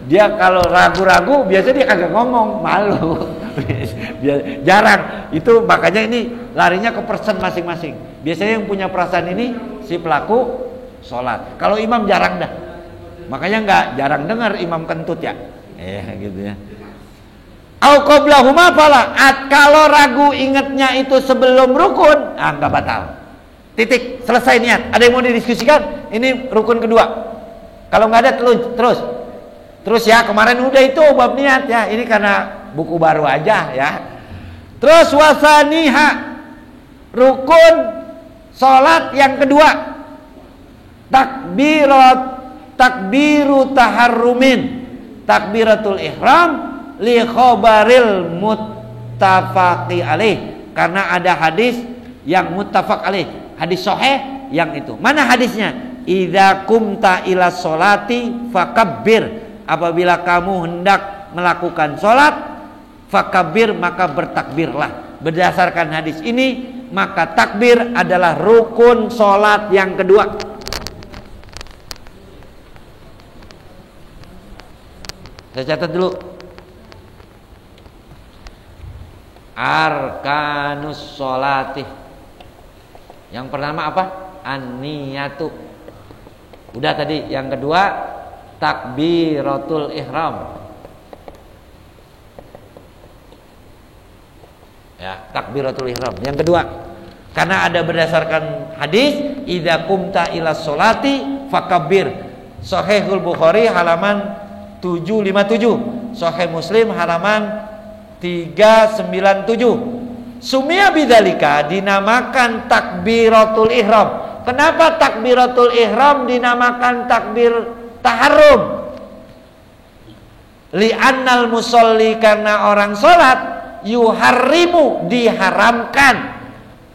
dia kalau ragu-ragu biasanya dia kagak ngomong, malu. Jarang. Itu makanya ini larinya ke person masing-masing. Biasanya yang punya perasaan ini si pelaku sholat. Kalau imam jarang dah. Makanya jarang dengar imam kentut ya. Gitu ya. Au qablahuma fala. Kalau ragu ingatnya itu sebelum rukun, enggak batal. Titik, selesai niat. Ada yang mau didiskusikan? Ini rukun kedua. Kalau nggak ada terus ya, kemarin udah itu bab niat ya. Ini karena buku baru aja ya. Terus wasaniha, rukun salat yang kedua. Takbiru taharrumin, takbiratul ihram li khabaril muttafaqi alaih, karena ada hadis yang muttafaq alaih, hadis sahih yang itu. Mana hadisnya? Idza kumta ila sholati fakabbir, apabila kamu hendak melakukan sholat fakabbir, maka bertakbirlah. Berdasarkan hadis ini maka takbir adalah rukun sholat yang kedua. Saya catat dulu. Arkanus sholati. Yang pertama apa? An-niyatu. Udah tadi. Yang kedua takbiratul ihram. Ya, takbiratul ihram. Yang kedua, karena ada berdasarkan hadis, idza qumta ila sholati fakabbir. Sahihul Bukhari halaman 757, Sahih Muslim halaman 397. Sumia bidzalika, dinamakan takbiratul ihram. Kenapa takbiratul ihram dinamakan takbir taharrum? Li'annal musolli, karena orang salat, yuharrimu, diharamkan,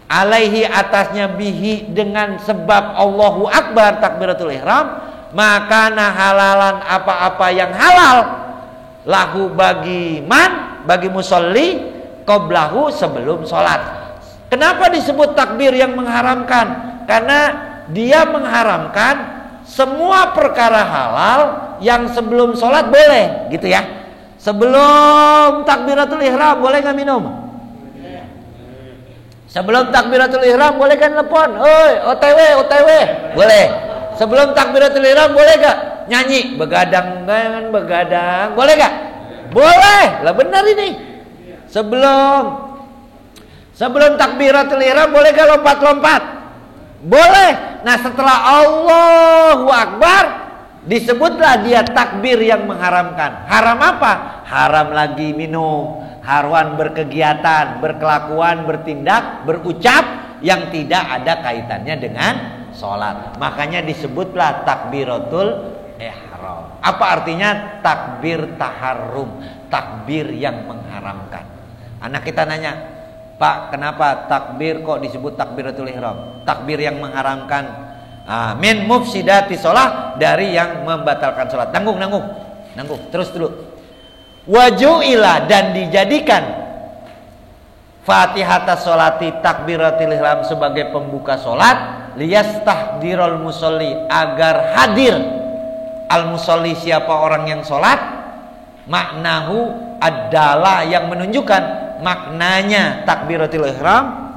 alaihi, atasnya, bihi, dengan sebab Allahu Akbar, takbiratul ihram, maka halalan, apa-apa yang halal, lahu, bagi man, bagi musolli, qoblahu, sebelum sholat. Kenapa disebut takbir yang mengharamkan? Karena dia mengharamkan semua perkara halal yang sebelum sholat boleh, gitu ya. Sebelum takbiratul ihram boleh nggak minum? Sebelum takbiratul ihram boleh kan telepon, oi OTW boleh. Sebelum takbiratul ihram boleh gak nyanyi begadang, boleh gak? Boleh, lah benar ini. Sebelum takbiratul ihram boleh gak lompat-lompat? Boleh. Nah, setelah Allahu Akbar disebutlah dia takbir yang mengharamkan. Haram apa? Haram lagi minum, haram berkegiatan, berkelakuan, bertindak, berucap yang tidak ada kaitannya dengan sholat. Makanya disebutlah takbiratul ihram. Apa artinya? Takbir taharrum, takbir yang mengharamkan. Anak kita nanya, Pak, kenapa takbir kok disebut takbiratul ihram? Takbir yang mengharamkan, min mufsidati sholat, dari yang membatalkan sholat. Nanggung. Terus dulu. Waju'ilah, dan dijadikan Fatihatas sholati, takbiratul ihram, sebagai pembuka sholat, liyastahdirul musolli, agar hadir al musolli, siapa orang yang sholat, maknahu adalah, yang menunjukkan maknanya takbiratul ihram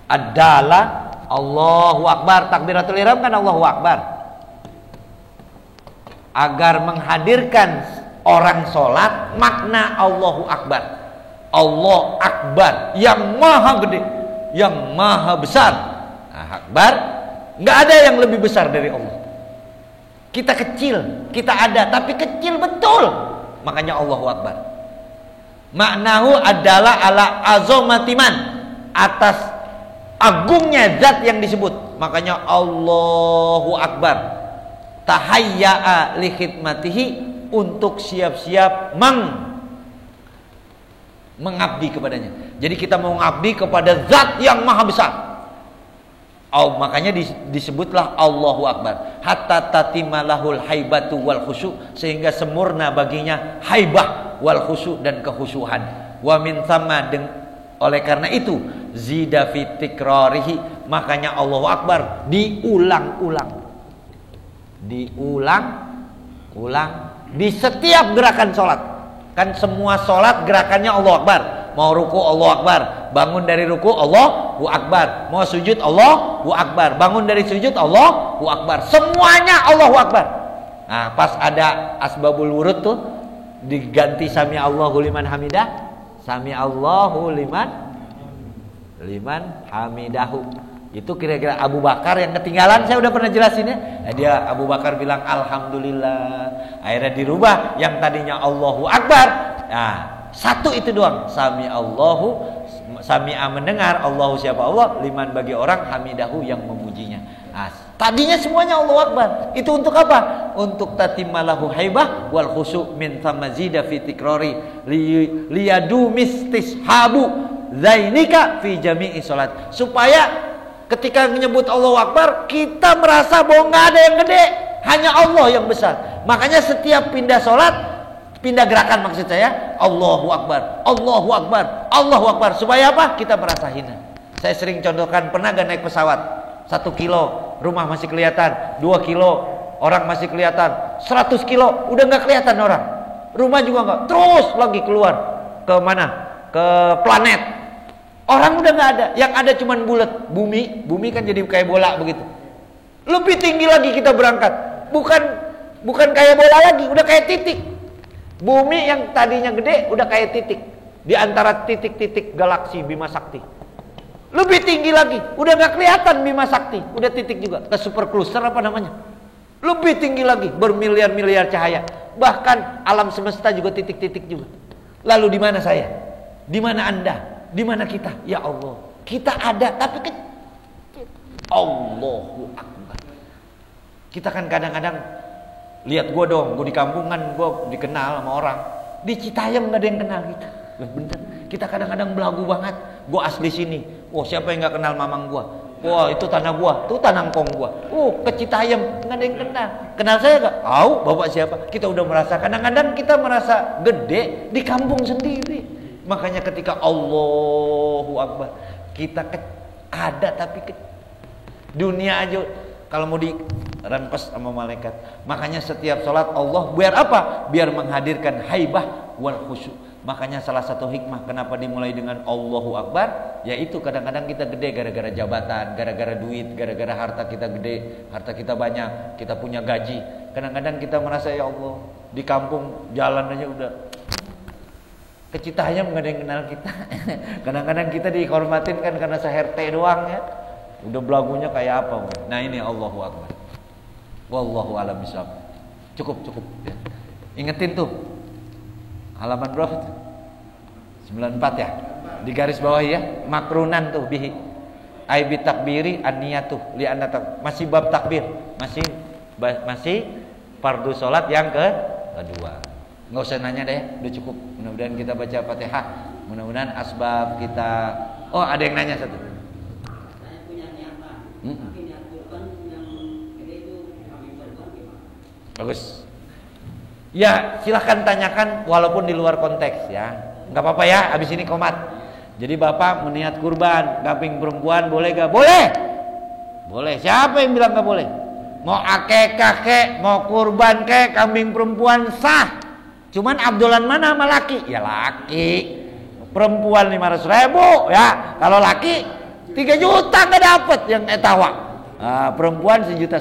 adalah Allahu Akbar. Takbiratul ihram kan Allahu Akbar, agar menghadirkan orang sholat, makna Allahu Akbar. Allah Akbar, yang maha gede, yang maha besar. Akbar, nggak ada yang lebih besar dari Allah. Kita kecil, kita ada, tapi kecil betul. Makanya Allahu Akbar. Maknahu adalah ala azamatiman, atas agungnya zat yang disebut. Makanya Allahu Akbar. Tahayya'a li khidmatihi, untuk siap-siap mengabdi kepadanya. Jadi kita mau mengabdi kepada zat yang maha besar. Makanya disebutlah Allahu Akbar. Hatta tatimalahul haibatu wal khusyu, sehingga sempurna baginya haibah wal khusyu dan kekhusyuan. Wa min thamma, oleh karena itu zida fi tikrarihi, makanya Allahu Akbar diulang-ulang di setiap gerakan sholat. Kan semua sholat gerakannya Allahu Akbar. Mau ruku Allahu Akbar, bangun dari ruku Allahu Akbar, mau sujud Allahu Akbar, bangun dari sujud Allahu Akbar, semuanya Allahu Akbar. Nah, pas ada asbabul wurud tuh diganti sami Allahu liman hamidah, sami Allahu liman hamidahu. Itu kira-kira Abu Bakar yang ketinggalan, saya udah pernah jelasin ya. Dia Abu Bakar bilang alhamdulillah, akhirnya dirubah yang tadinya Allahu Akbar. Nah, satu itu doang, sami'a mendengar, Allahu siapa Allah, liman bagi orang, hamidahu yang memujinya. Nah, tadinya semuanya Allahu Akbar. Itu untuk apa? Untuk tatimmalahu haibah wal khusyu' min tamazida fi tikrari liyadu mistishabu zainika fi jami'i salat. Supaya ketika menyebut Allahu Akbar, kita merasa bahwa nggak ada yang gede, hanya Allah yang besar. Makanya setiap pindah sholat, pindah gerakan maksud saya, Allahu Akbar, Allahu Akbar, Allahu Akbar. Supaya apa? Kita merasa hina. Saya sering contohkan, pernah gak naik pesawat 1 kilo, rumah masih kelihatan, 2 kilo, orang masih kelihatan, 100 kilo, udah gak kelihatan orang, rumah juga gak, terus lagi keluar ke mana? Ke planet. Orang udah gak ada, yang ada cuman bulat. Bumi kan jadi kayak bola begitu. Lebih tinggi lagi kita berangkat, bukan kayak bola lagi, udah kayak titik. Bumi yang tadinya gede udah kayak titik di antara titik-titik galaksi Bima Sakti. Lebih tinggi lagi, udah gak kelihatan Bima Sakti, udah titik juga. Ke super cluster apa namanya? Lebih tinggi lagi, bermiliar-miliar cahaya. Bahkan alam semesta juga titik-titik juga. Lalu di mana saya? Di mana Anda? Di mana kita? Ya Allah, kita ada tapi Allahu Akbar. Kita kan kadang-kadang, lihat gue dong, gue di kampung kan gue dikenal sama orang. Di Citayam gak ada yang kenal kita. Bener, kita kadang-kadang belagu banget. Gue asli sini. Wah, siapa yang gak kenal mamang gue? Wah, itu tanah gue, itu tanah engkong gue. Ke Citayam gak ada yang kenal. Kenal saya gak? Tahu bapak siapa? Kita udah merasa, kadang-kadang kita merasa gede di kampung sendiri. Makanya ketika Allahu Akbar, kita ada tapi dunia aja kalau mau dirempes sama malaikat. Makanya setiap sholat Allah biar apa? Biar menghadirkan haibah wal khusyuk. Makanya salah satu hikmah kenapa dimulai dengan Allahu Akbar, yaitu kadang-kadang kita gede gara-gara jabatan, gara-gara duit, gara-gara harta kita gede, harta kita banyak, kita punya gaji. Kadang-kadang kita merasa ya Allah, di kampung jalan aja udah ke Citayam gak ada yang kenal kita. Kadang-kadang kita dihormatin kan karena se-RT doang ya. Udah belagunya kayak apa? Nah ini Allahu Akbar. Wallahu a'lam bishawab. Cukup ya. Ingetin tuh. Halaman berapa tuh? 94 ya. Di garis bawah ya. Makrunan tuh bihi. Ai bi takbiri an-niyatu li anna masih bab takbir. Masih fardu salat yang kedua. Nggak usah nanya deh, udah cukup. Mudah-mudahan kita baca Fatihah. Mudah-mudahan asbab kita. Oh, ada yang nanya satu. Saya punya niatan, tapi niat kurban yang gede itu kami kurban gimana? Bagus. Ya, silahkan tanyakan walaupun di luar konteks ya. Nggak apa-apa ya, habis ini komat. Jadi bapak meniat kurban, kambing perempuan boleh gak? Boleh. Boleh. Siapa yang bilang gak boleh? Mau akekah kek, mau kurban kek, kambing perempuan sah. Cuman abdolan mana sama laki? Ya laki. Perempuan 500.000 ya. Kalau laki 3 juta gak dapet yang etawa. Perempuan 1,5 juta.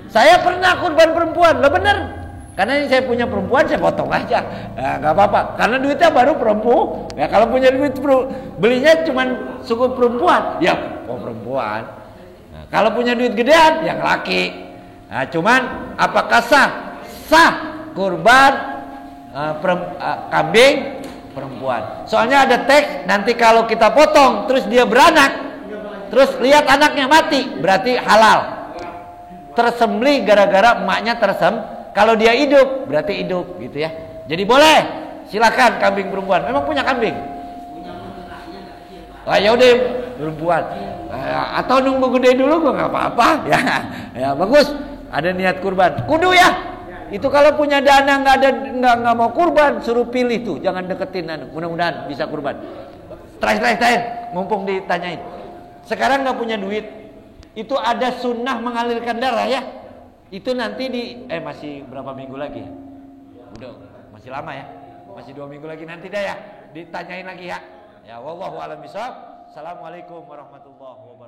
Saya pernah kurban perempuan, lah bener. Karena ini saya punya perempuan, saya potong aja. Gak apa-apa. Karena duitnya baru perempuan. Ya kalau punya duit belinya cuman suku perempuan. Ya perempuan. Nah, kalau punya duit gedean, yang laki. Nah, cuman apakah sah kurban kambing perempuan? Soalnya ada teks, nanti kalau kita potong terus dia beranak, terus lihat anaknya mati, berarti halal. Tersembelih gara-gara emaknya kalau dia hidup berarti hidup gitu ya. Jadi boleh, silakan kambing perempuan. Memang punya kambing? Punya lelaknya nggak kecil, Pak. Ya udah perempuan. Atau nunggu gede dulu gua nggak apa-apa. Ya bagus. Ada niat kurban. Kudu ya. Itu kalau punya dana nggak mau kurban, suruh pilih tuh, jangan deketin. Mudah-mudahan bisa kurban. Terakhir, mumpung ditanyain. Sekarang nggak punya duit, itu ada sunnah mengalirkan darah ya. Itu nanti masih berapa minggu lagi? Udah masih lama ya, masih 2 minggu lagi nanti dah ya. Ditanyain lagi ya. Ya wallahu a'lam bishawab. Assalamualaikum warahmatullahi wabarakatuh.